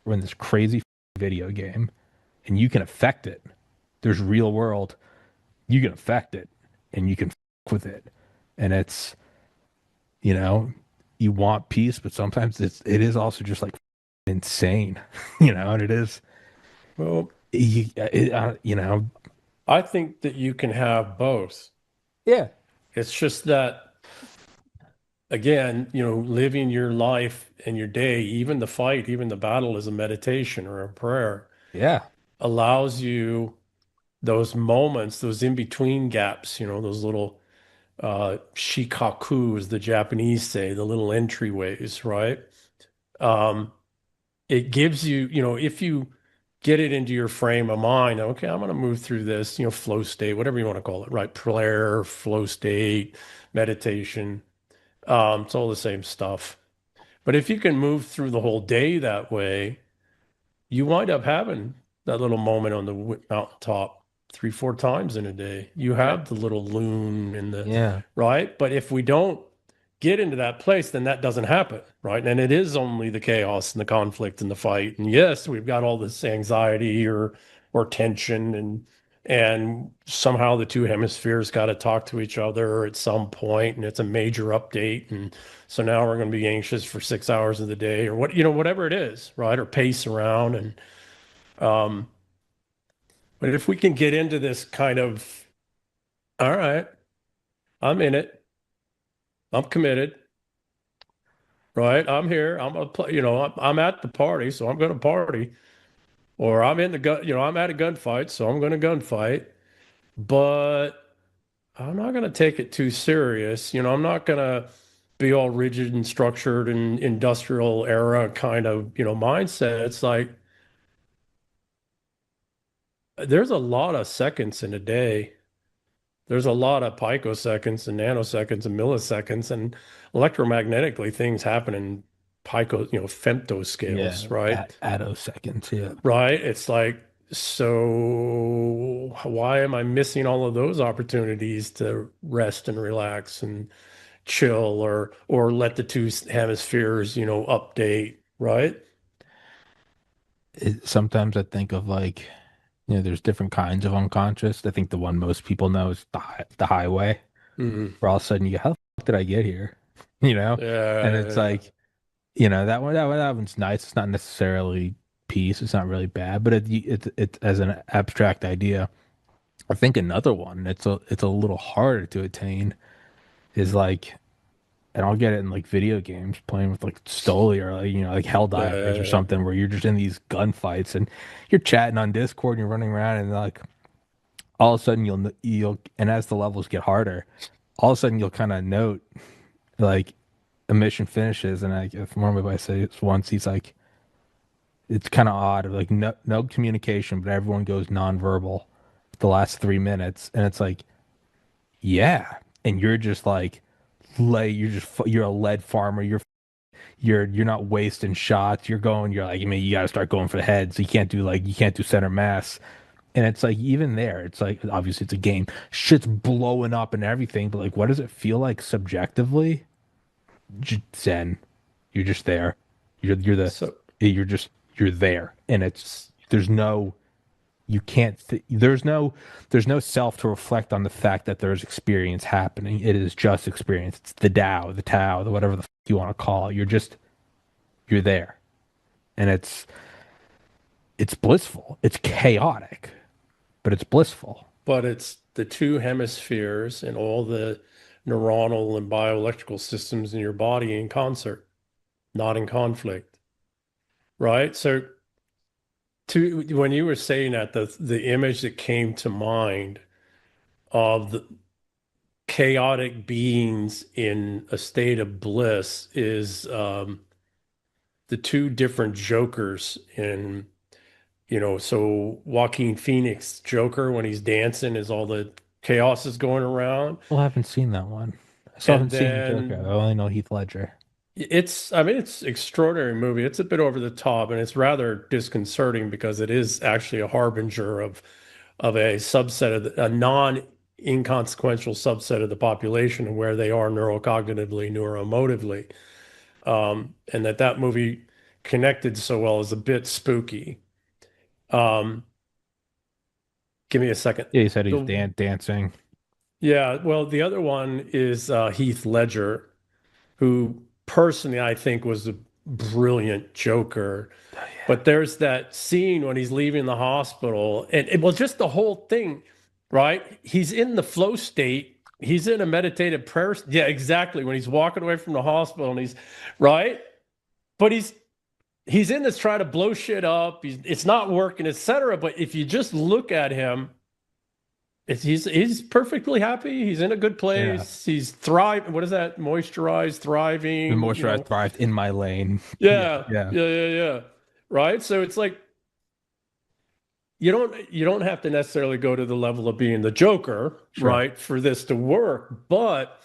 we're in this crazy video game and you can affect it. There's real world. You can affect it and you can with it. And it's, you know, you want peace, but sometimes it is also just like insane, and it is, Well, you know, I think that you can have both. yeah, It's just that, again, living your life and your day, even the fight, even the battle is a meditation or a prayer, yeah, allows you those moments, those in between gaps, those little shikaku, as the Japanese say, the little entryways, right? Um, it gives you, if you get it into your frame of mind, okay, I'm going to move through this, flow state, whatever you want to call it, right? Prayer, flow state, meditation. It's all the same stuff. But if you can move through the whole day that way, you wind up having that little moment on the mountaintop 3, 4 times in a day. You have the little loon in the yeah. right. But if we don't get into that place, then that doesn't happen, right? And it is only the chaos and the conflict and the fight. And yes, we've got all this anxiety or tension, and somehow the two hemispheres got to talk to each other at some point, and it's a major update. And so now we're going to be anxious for 6 hours of the day, or whatever it is, right? Or pace around. And but if we can get into this kind of, all right, I'm in it, I'm committed, right? I'm here, I'm gonna play, I'm at the party, so I'm going to party, or I'm in the gun, I'm at a gunfight, so I'm going to gunfight, but I'm not going to take it too serious. I'm not going to be all rigid and structured and industrial era kind of, mindset. It's like there's a lot of seconds in a day. There's a lot of picoseconds and nanoseconds and milliseconds, and electromagnetically things happen in femtoscales, Yeah, right? at attoseconds, yeah. Right? It's like, so why am I missing all of those opportunities to rest and relax and chill, or let the two hemispheres, update, right? Sometimes I think of like, there's different kinds of unconscious. I think the one most people know is the highway, Mhm. where all of a sudden you go, how the fuck did I get here? you know? And it's Yeah. like, you know, that one's nice. It's not necessarily peace. It's not really bad, but it as an abstract idea. I think another one, it's a little harder to attain is like, and I'll get it in like video games, playing with like Stoli or like, you know, like Helldivers or Yeah. something, where you're just in these gunfights and you're chatting on Discord and you're running around and like all of a sudden you'll and as the levels get harder, all of a sudden you'll kind of note like a mission finishes and I if one of my say it's once he's like it's kind of odd like no communication but everyone goes nonverbal the last 3 minutes and it's like yeah and you're just like you're a lead farmer you're not wasting shots you're like I mean you got to start going for the head so you can't do center mass and it's like even there it's like obviously it's a game shit's blowing up and everything but like what does it feel like subjectively zen you're just there you're the So you're just you're there and it's there's no you can't there's no self to reflect on the fact that there's experience happening it is just experience it's the tao the whatever the you want to call it you're there and it's blissful it's chaotic but it's blissful but it's the two hemispheres and all the neuronal and bioelectrical systems in your body in concert, not in conflict, right? So when you were saying that, the image that came to mind of the chaotic beings in a state of bliss is the two different Jokers in, so Joaquin Phoenix Joker when he's dancing is all the chaos is going around. I haven't seen that one I still And haven't seen the Joker I then only know Heath Ledger I mean, it's extraordinary movie. It's a bit over the top and it's rather disconcerting because it is actually a harbinger of a subset of a non-inconsequential subset of the population and where they are neurocognitively, neuroemotively. And that movie connected so well is a bit spooky. Um, Give me a second. yeah he said he's The, dancing yeah, well, the other one is Heath Ledger, who personally I think was a brilliant Joker. But there's that scene when he's leaving the hospital, and it was just the whole thing, right? He's in the flow state. He's in a meditative prayer. Yeah, exactly. When he's walking away from the hospital, and he's right, but he's in this trying to blow shit up. It's not working, etc. But if you just look at him, he's perfectly happy. He's in a good place. yeah He's thriving. What is that? Moisturized, the thriving. moisturized thrived in my lane Yeah, yeah yeah. Right. So it's like you don't have to necessarily go to the level of being the Joker, Sure. right, for this to work. But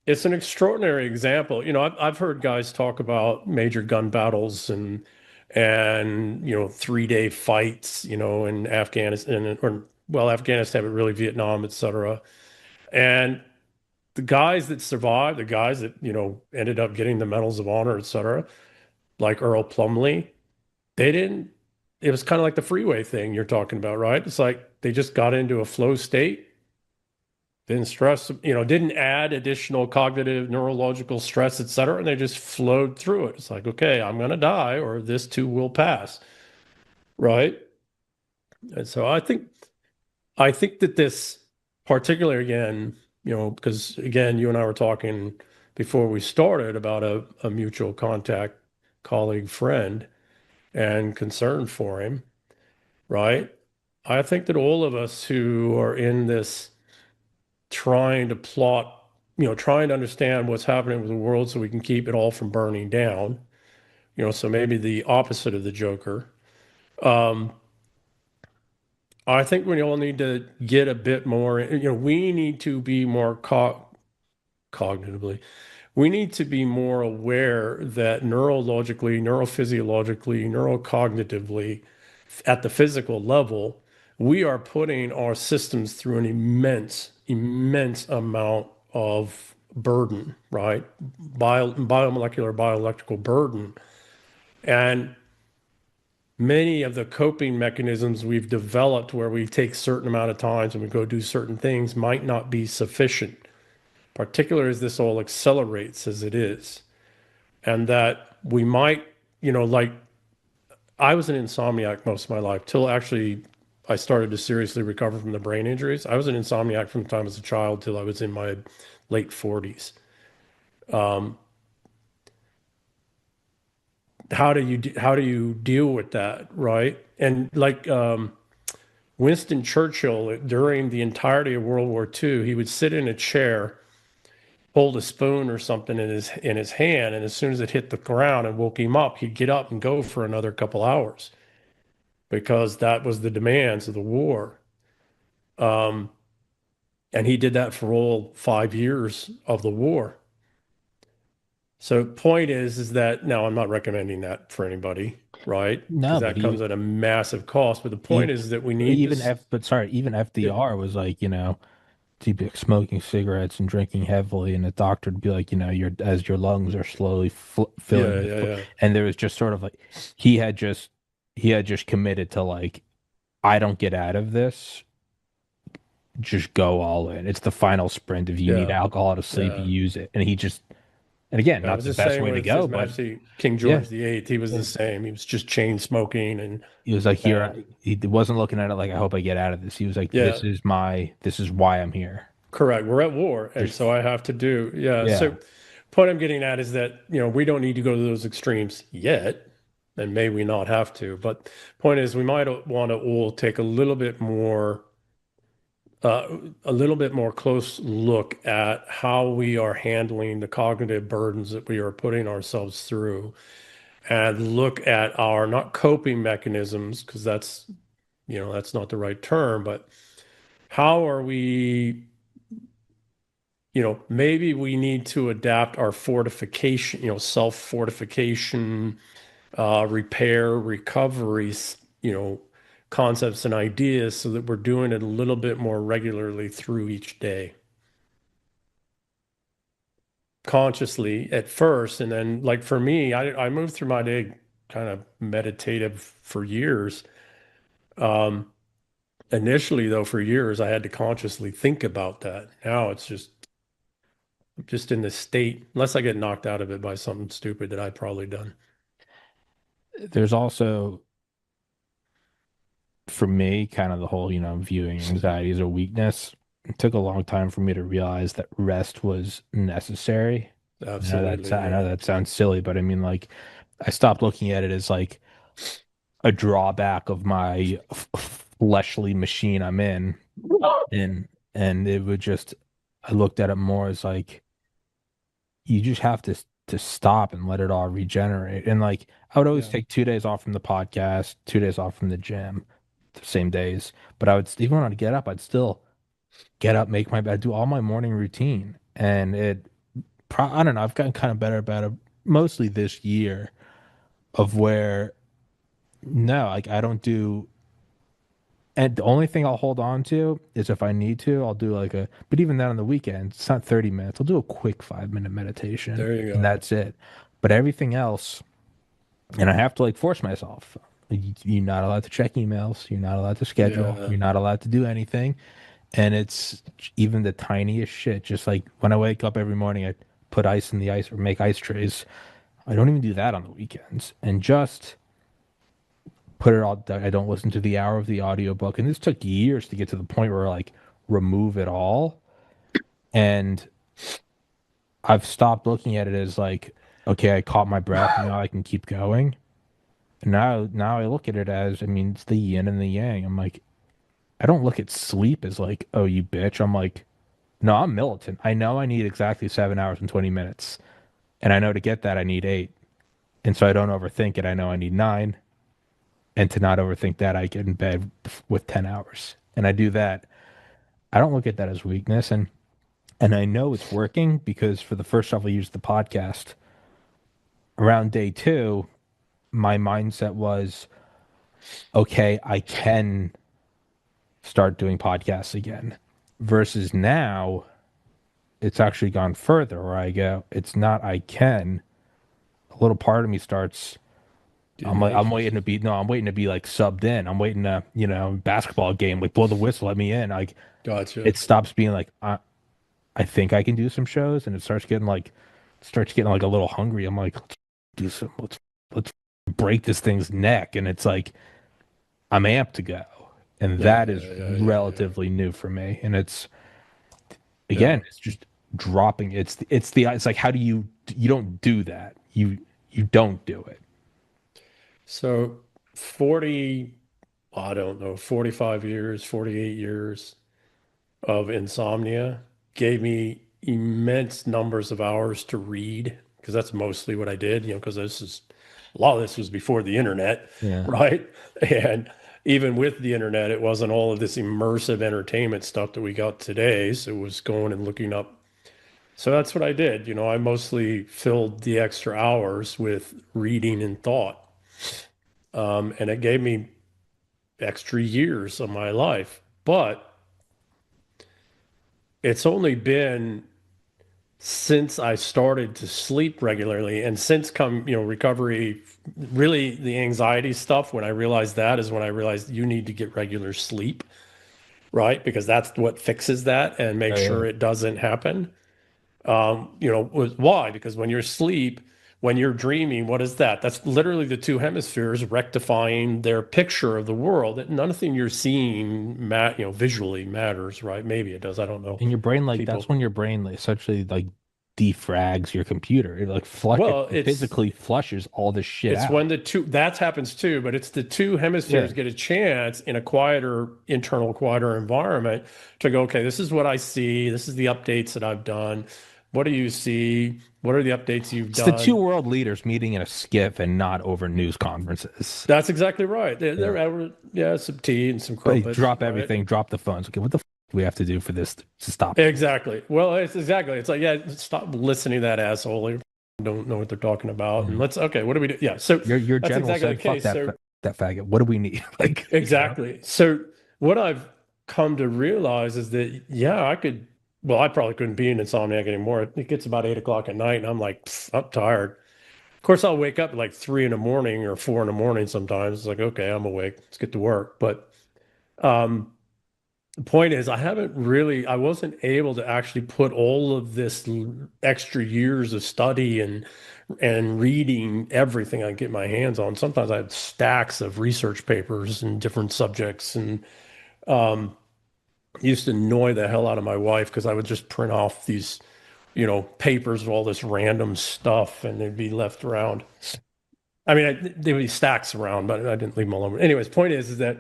it's an extraordinary example. I've heard guys talk about major gun battles and 3-day fights, in Afghanistan or well, Afghanistan, but really Vietnam, etc. And the guys that survived, the guys that ended up getting the medals of honor, etc., like Earl Plumley, they didn't. It was kind of like the freeway thing you're talking about, right? It's like they just got into a flow state, didn't stress, didn't add additional cognitive, neurological stress, et cetera, and they just flowed through it. It's like, okay, I'm going to die or this too will pass, right? And so I think that this particularly again, because again, you and I were talking before we started about a mutual contact colleague friend and concern for him, right? I think that all of us who are in this trying to plot, trying to understand what's happening with the world so we can keep it all from burning down, so maybe the opposite of the Joker. I think we all need to get a bit more, we need to be more cognitively, we need to be more aware that neurologically, neurophysiologically, neurocognitively, at the physical level, we are putting our systems through an immense, immense amount of burden, right? Biomolecular, bioelectrical burden. And many of the coping mechanisms we've developed where we take certain amount of times and we go do certain things might not be sufficient, particularly as this all accelerates as it is, and that we might, like I was an insomniac most of my life till actually I started to seriously recover from the brain injuries. I was an insomniac from the time I was a child till I was in my late 40s. How do you deal with that, right? And like Winston Churchill, during the entirety of World War II, he would sit in a chair, hold a spoon or something in his hand, and as soon as it hit the ground and woke him up, he'd get up and go for another couple hours because that was the demands of the war. And he did that for all 5 years of the war. So point is that now I'm not recommending that for anybody, right? No, Because that but comes at a massive cost. But the point is that we need even this. even FDR was like, to be smoking cigarettes and drinking heavily, and the doctor would be like, your lungs are slowly filling, Yeah. and there was just sort of like he had just committed to like, I don't get out of this, just go all in. It's the final sprint. If you need Yeah. alcohol to sleep, you Yeah. use it. And he just, and again, I not was the the best same way to with go, His but Majesty King yeah, George VIII. He was the same. He was just chain smoking and he was like, here, and he wasn't looking at it like, I hope I get out of this. He was like, yeah, this is why I'm here. correct. We're at war, and There's, so I have to do. Yeah. yeah. So point I'm getting at is that we don't need to go to those extremes yet, and may we not have to. But point is, we might want to all take a little bit more close look at how we are handling the cognitive burdens that we are putting ourselves through, and look at our not coping mechanisms, because that's not the right term, but how are we, maybe we need to adapt our fortification, self-fortification, repair, recoveries, concepts and ideas so that we're doing it a little bit more regularly through each day. Consciously at first, and then like for me, I moved through my day kind of meditative for years. Initially though, for years, I had to consciously think about that. Now it's just in this state, unless I get knocked out of it by something stupid that I've probably done. There's also, for me, kind of the whole, viewing anxiety as a weakness. It took a long time for me to realize that rest was necessary. Absolutely. I know that sounds silly, but I mean, like, I stopped looking at it as like a drawback of my fleshly machine I'm in, and it would just, I looked at it more as like, you just have to stop and let it all regenerate. And like, I would always take 2 days off from the podcast, 2 days off from the gym, the same days. But I would, even when I'd get up, I'd still get up, make my bed, do all my morning routine. And I don't know, I've gotten kind of better about it mostly this year, of where, no, like I don't do, and the only thing I'll hold on to is if I need to, I'll do like but even then on the weekend, it's not 30 minutes. I'll do a quick 5-minute meditation. There you go. And that's it. But everything else, and I have to like force myself. You're not allowed to check emails. You're not allowed to schedule. Yeah. You're not allowed to do anything. And it's even the tiniest shit. Just like when I wake up every morning, I put ice in the ice or make ice trays. I don't even do that on the weekends. And just put it all, I don't listen to the hour of the audiobook. And this took years to get to the point where like remove it all. And I've stopped looking at it as like, okay, I caught my breath, now I can keep going. And now I look at it as, I mean, it's the yin and the yang. I'm like, I don't look at sleep as like, oh, you bitch. I'm like, no, I'm militant. I know I need exactly 7 hours and 20 minutes. And I know to get that, I need 8. And so I don't overthink it. I know I need 9. And to not overthink that, I get in bed with 10 hours. And I do that. I don't look at that as weakness. And I know it's working because for the first several years of the podcast, around day 2, my mindset was, okay, I can start doing podcasts again. Versus now, it's actually gone further where I go, it's not I can. A little part of me starts, I'm waiting to be like subbed in. I'm waiting to, basketball game, like blow the whistle, let me in. Like, Gotcha. it stops being like, I think I can do some shows, and it starts getting like a little hungry. I'm like, let's break this thing's neck, and it's like I'm amped to go, and that is relatively new for me. And it's again, it's just dropping. It's like how do you don't do that. You don't do it. So 40, I don't know, 45 years, 48 years of insomnia gave me immense numbers of hours to read because that's mostly what I did, because a lot of this was before the internet, Yeah. right? And even with the internet, it wasn't all of this immersive entertainment stuff that we got today. So it was going and looking up. So that's what I did. I mostly filled the extra hours with reading and thought. And it gave me extra years of my life. But it's only been since I started to sleep regularly and since recovery, really the anxiety stuff, when I realized that is when I realized you need to get regular sleep, right? Because that's what fixes that and makes sure it doesn't happen. Why? Because when you're asleep, when you're dreaming, what is that? That's literally the two hemispheres rectifying their picture of the world. That nothing you're seeing, visually matters, right? Maybe it does. I don't know. And your brain, that's when your brain essentially defrags your computer. It physically flushes all this shit out. It's when that happens too, but it's the two hemispheres get a chance in a quieter environment to go, okay, this is what I see. This is the updates that I've done. What do you see? What are the updates you've done? It's the two world leaders meeting in a skiff and not over news conferences. That's exactly right. They're over, some tea and some crumpets. Drop everything, drop the phones. Okay, what the do we have to do for this to stop? Exactly. Well, it's like, stop listening to that asshole. They don't know what they're talking about. And what do we do? Yeah. So your that's general exactly said, fuck that faggot. What do we need? Exactly. So what I've come to realize is that, I probably couldn't be an insomniac anymore. It gets about 8 o'clock at night and I'm like, I'm tired. Of course, I'll wake up at like 3 in the morning or 4 in the morning sometimes. It's like, okay, I'm awake. Let's get to work. But the point is, I wasn't able to actually put all of this extra years of study and reading everything I can get my hands on. Sometimes I had stacks of research papers in different subjects and used to annoy the hell out of my wife because I would just print off these, papers of all this random stuff and they'd be left around. I mean, there would be stacks around, but I didn't leave them alone. Anyways, point is that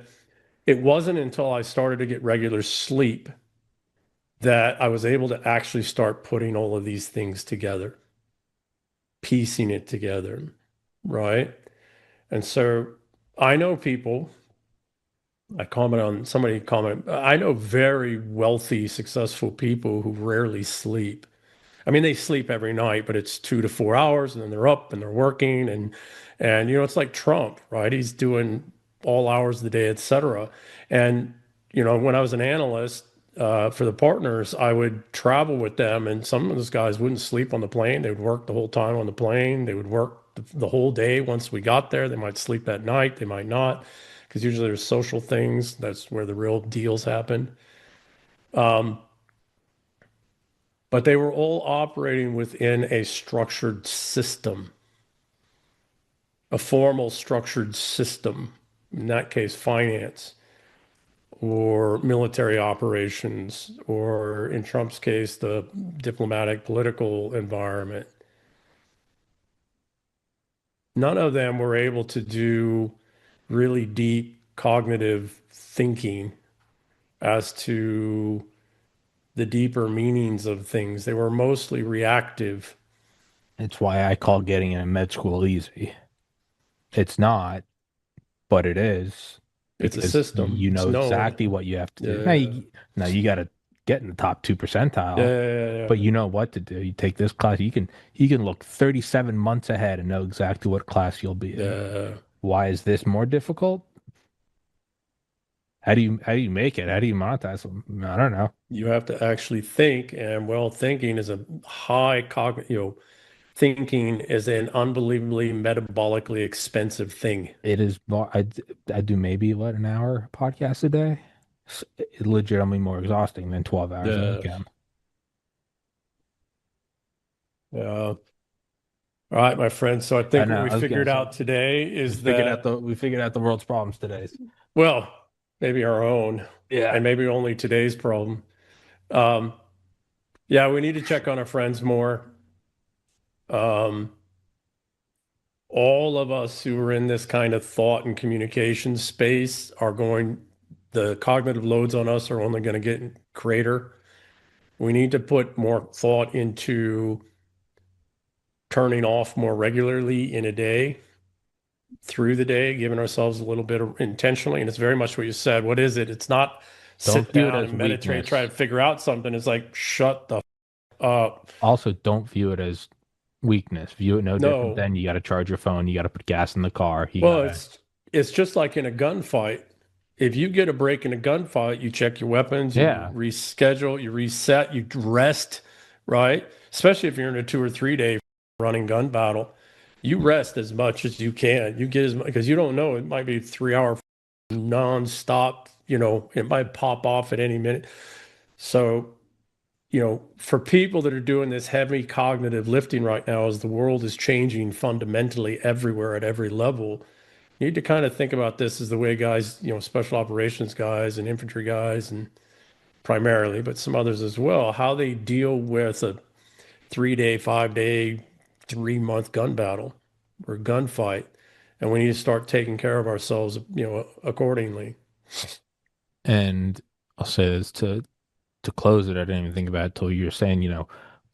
it wasn't until I started to get regular sleep that I was able to actually start putting all of these things together, piecing it together, right? And so I know people, somebody commented, I know very wealthy, successful people who rarely sleep. I mean, they sleep every night, but it's 2 to 4 hours and then they're up and they're working and it's like Trump, right? He's doing all hours of the day, et cetera. And, when I was an analyst for the partners, I would travel with them and some of those guys wouldn't sleep on the plane. They would work the whole time on the plane. They would work the whole day. Once we got there, they might sleep at night. They might not, because usually there's social things. That's where the real deals happen. But they were all operating within a structured system, a formal structured system, in that case, finance or military operations, or in Trump's case, the diplomatic political environment. None of them were able to do really deep cognitive thinking as to the deeper meanings of things. They were mostly reactive. It's why I call getting in med school easy. It's not, but it is. It's a system. You know exactly what you have to do. Now you got to get in the top 2 percentile. But you know what to do. You take this class. You can look 37 months ahead and know exactly what class you'll be in. Why is this more difficult? How do you make it? How do you monetize them? I don't know. You have to actually think, and thinking is a high cognitive. Thinking is an unbelievably metabolically expensive thing. It is more. I do maybe an hour podcast a day. It's legitimately more exhausting than 12 hours a weekend. All right, my friend. So I I think know, what we I was gonna figured say, out today is we figured out the world's problems today. well, maybe our own, Yeah. and maybe only today's problem. Um, yeah, we need to check on our friends more. Um, all of us who are in this kind of thought and communication space the cognitive loads on us are only going to get greater. We need to put more thought into turning off more regularly in a day, through the day, giving ourselves a little bit of intentionally. And it's very much what you said. What is it? It's not Don't sit view it down as and meditate, weakness. try to figure out something. It's like, shut the up. Also, don't view it as weakness. View it no different No. than you got to charge your phone, you got to put gas in the car. Well, it's just like in a gunfight. If you get a break in a gunfight, you check your weapons, you Yeah. reschedule, you reset, you rest, right? Especially if you're in a 2 or 3 day running gun battle, you rest as much as you can. You get as much because you don't know, it might be 3 hour nonstop, it might pop off at any minute. So, for people that are doing this heavy cognitive lifting right now, as the world is changing fundamentally everywhere at every level, you need to kind of think about this as the way guys, special operations guys and infantry guys, and primarily, but some others as well, how they deal with a 3 day, 5 day, 3 month gun battle or gunfight. And we need to start taking care of ourselves, accordingly. And I'll say this to close it. I didn't even think about it till you were saying,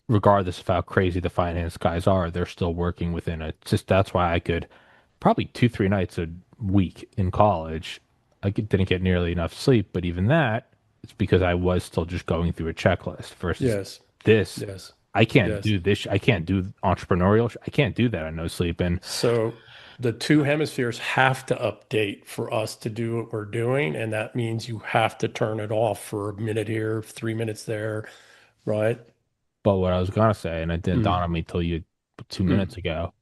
regardless of how crazy the finance guys are, they're still working within it. Just that's why I could probably 2-3 nights a week in college. Didn't get nearly enough sleep, but even that, it's because I was still just going through a checklist versus this. Yes. I can't do this. I can't do entrepreneurial. I can't do that on no sleep. And so the two hemispheres have to update for us to do what we're doing. And that means you have to turn it off for a minute here, 3 minutes there, right? But what I was going to say, and it didn't dawn on me till 2 minutes ago,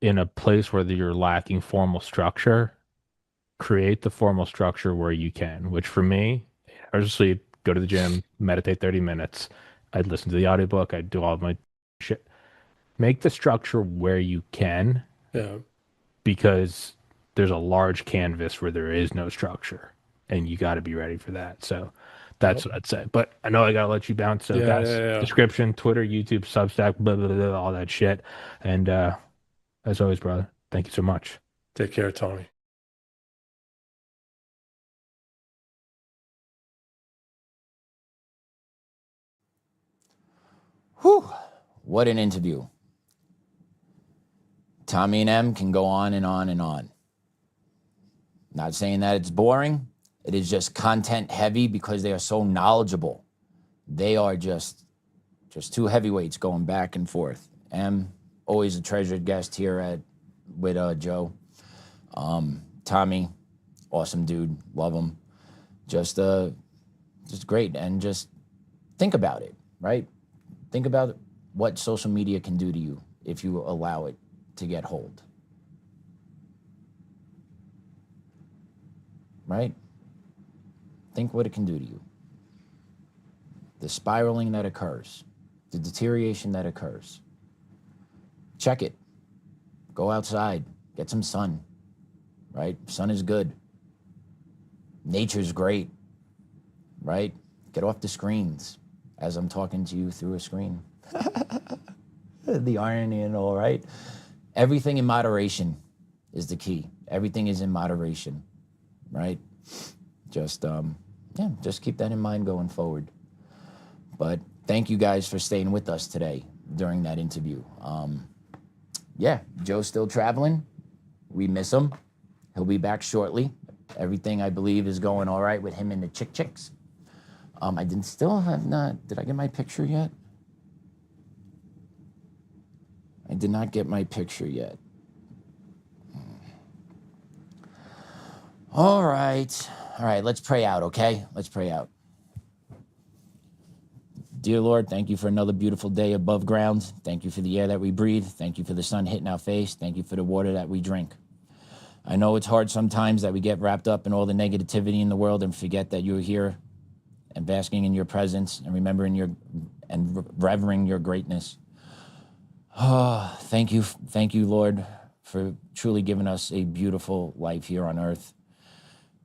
in a place where you're lacking formal structure, create the formal structure where you can, which for me, 8 hours of sleep, go to the gym, meditate 30 minutes. I'd listen to the audiobook. I'd do all my shit. Make the structure where you can. Yeah. Because there's a large canvas where there is no structure, and you got to be ready for that. So that's what I'd say. But I know I got to let you bounce. So guys, description, Twitter, YouTube, Substack, blah, blah, blah, all that shit. And as always, brother, thank you so much. Take care, Tommy. Whew. What an interview. Tommy and Em can go on and on and on. Not saying that it's boring. It is just content heavy because they are so knowledgeable. They are just two heavyweights going back and forth. Em, always a treasured guest here with Joe. Tommy, awesome dude, love him. Just great. And just think about it, right? Think about what social media can do to you if you allow it to get hold. Right? Think what it can do to you. The spiraling that occurs, the deterioration that occurs. Check it. Go outside, get some sun, right? Sun is good. Nature's great, right? Get off the screens as I'm talking to you through a screen. The irony and all, right? Everything in moderation is the key. Everything is in moderation, right? Just keep that in mind going forward. But thank you guys for staying with us today during that interview. Joe's still traveling. We miss him. He'll be back shortly. Everything, I believe, is going all right with him and the chicks. Did I get my picture yet? I did not get my picture yet. All right, let's pray out, okay? Let's pray out. Dear Lord, thank you for another beautiful day above ground. Thank you for the air that we breathe. Thank you for the sun hitting our face. Thank you for the water that we drink. I know it's hard sometimes that we get wrapped up in all the negativity in the world and forget that you're here and basking in your presence and remembering revering your greatness. Oh, thank you, Lord, for truly giving us a beautiful life here on earth.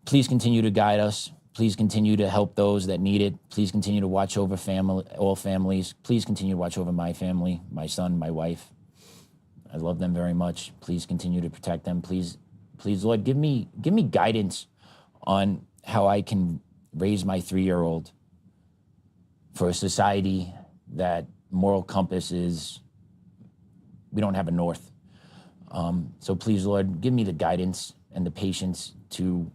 Please continue to guide us. Please continue to help those that need it. Please continue to watch over all families. Please continue to watch over my family, my son, my wife. I love them very much. Please continue to protect them. Please, Lord, give me guidance on how I can raise my 3-year-old for a society that moral compass is, we don't have a north. So please, Lord, give me the guidance and the patience to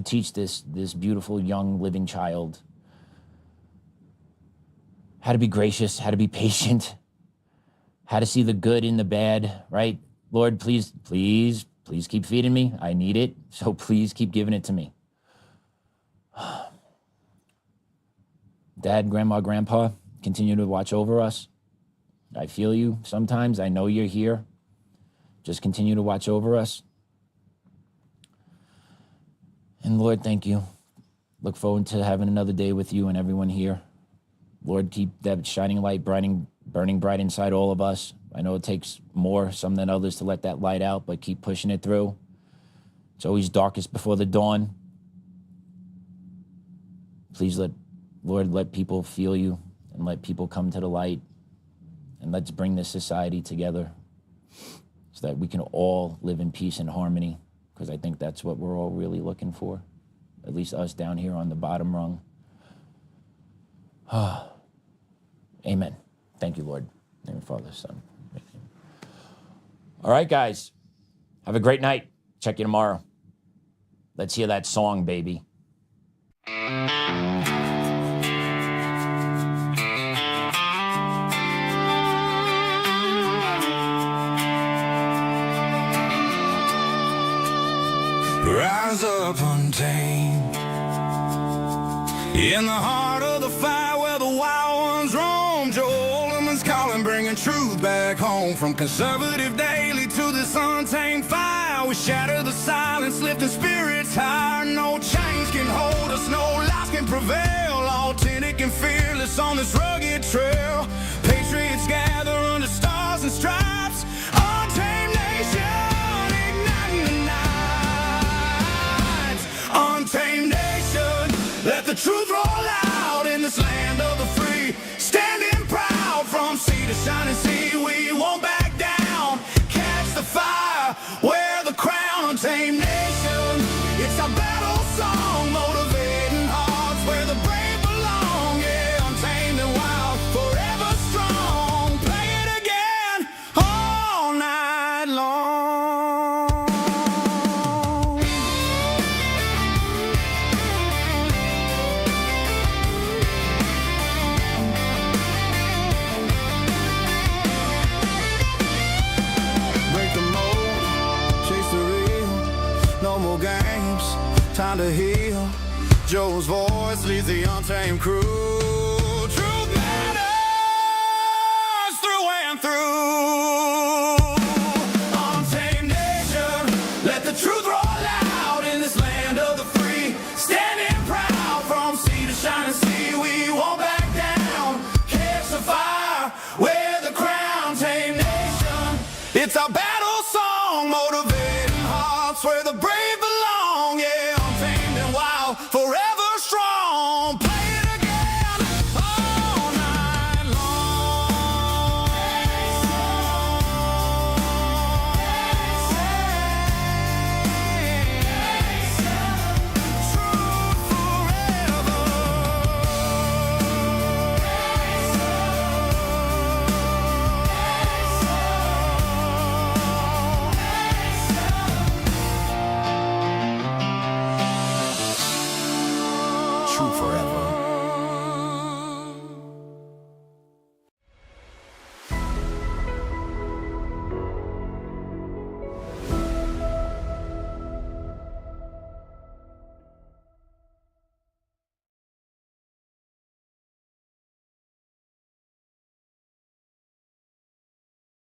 teach this beautiful young living child how to be gracious, how to be patient, how to see the good in the bad, right? Lord, please keep feeding me. I need it. So please keep giving it to me. Dad, Grandma, Grandpa, continue to watch over us. I feel you sometimes. I know you're here. Just continue to watch over us. And Lord, thank you. Look forward to having another day with you and everyone here. Lord, keep that shining light burning bright inside all of us. I know it takes more, some than others, to let that light out, but keep pushing it through. It's always darkest before the dawn. Please, Lord, let people feel you and let people come to the light. And let's bring this society together so that we can all live in peace and harmony, because I think that's what we're all really looking for, at least us down here on the bottom rung. Amen. Thank you, Lord. In the name of the Father, Son. All right, guys. Have a great night. Check you tomorrow. Let's hear that song, baby. Rise up untamed in the heart of the fire where the wild ones roam. Joe Oltmann's calling, bringing truth back home. From conservative daily to this untamed fire, we shatter the silence, lifting spirits higher. No chains can hold us, no lies can prevail. Authentic and fearless on this rugged trail. Patriots gather under stars and stripes. Untamed nation, igniting the night. Untamed nation, let the truth roll out in this land of the free. Standing proud from sea to shining sea, we won't back down. Catch the fire, wear the crown. Untamed nation, it's our battle song, motivating hearts where the brave belong. Yeah, untamed and wild, forever strong. Play it again all night long. Break the mold, chase the real. No more games, time to heal. Joe's voice leads the untamed crew. Truth matters through and through. Untamed nation, let the truth roll out in this land of the free. Standing proud from sea to shining sea, we won't back down. Catch the fire, wear the crown. Untamed nation, it's our battle song, motivating hearts where the brave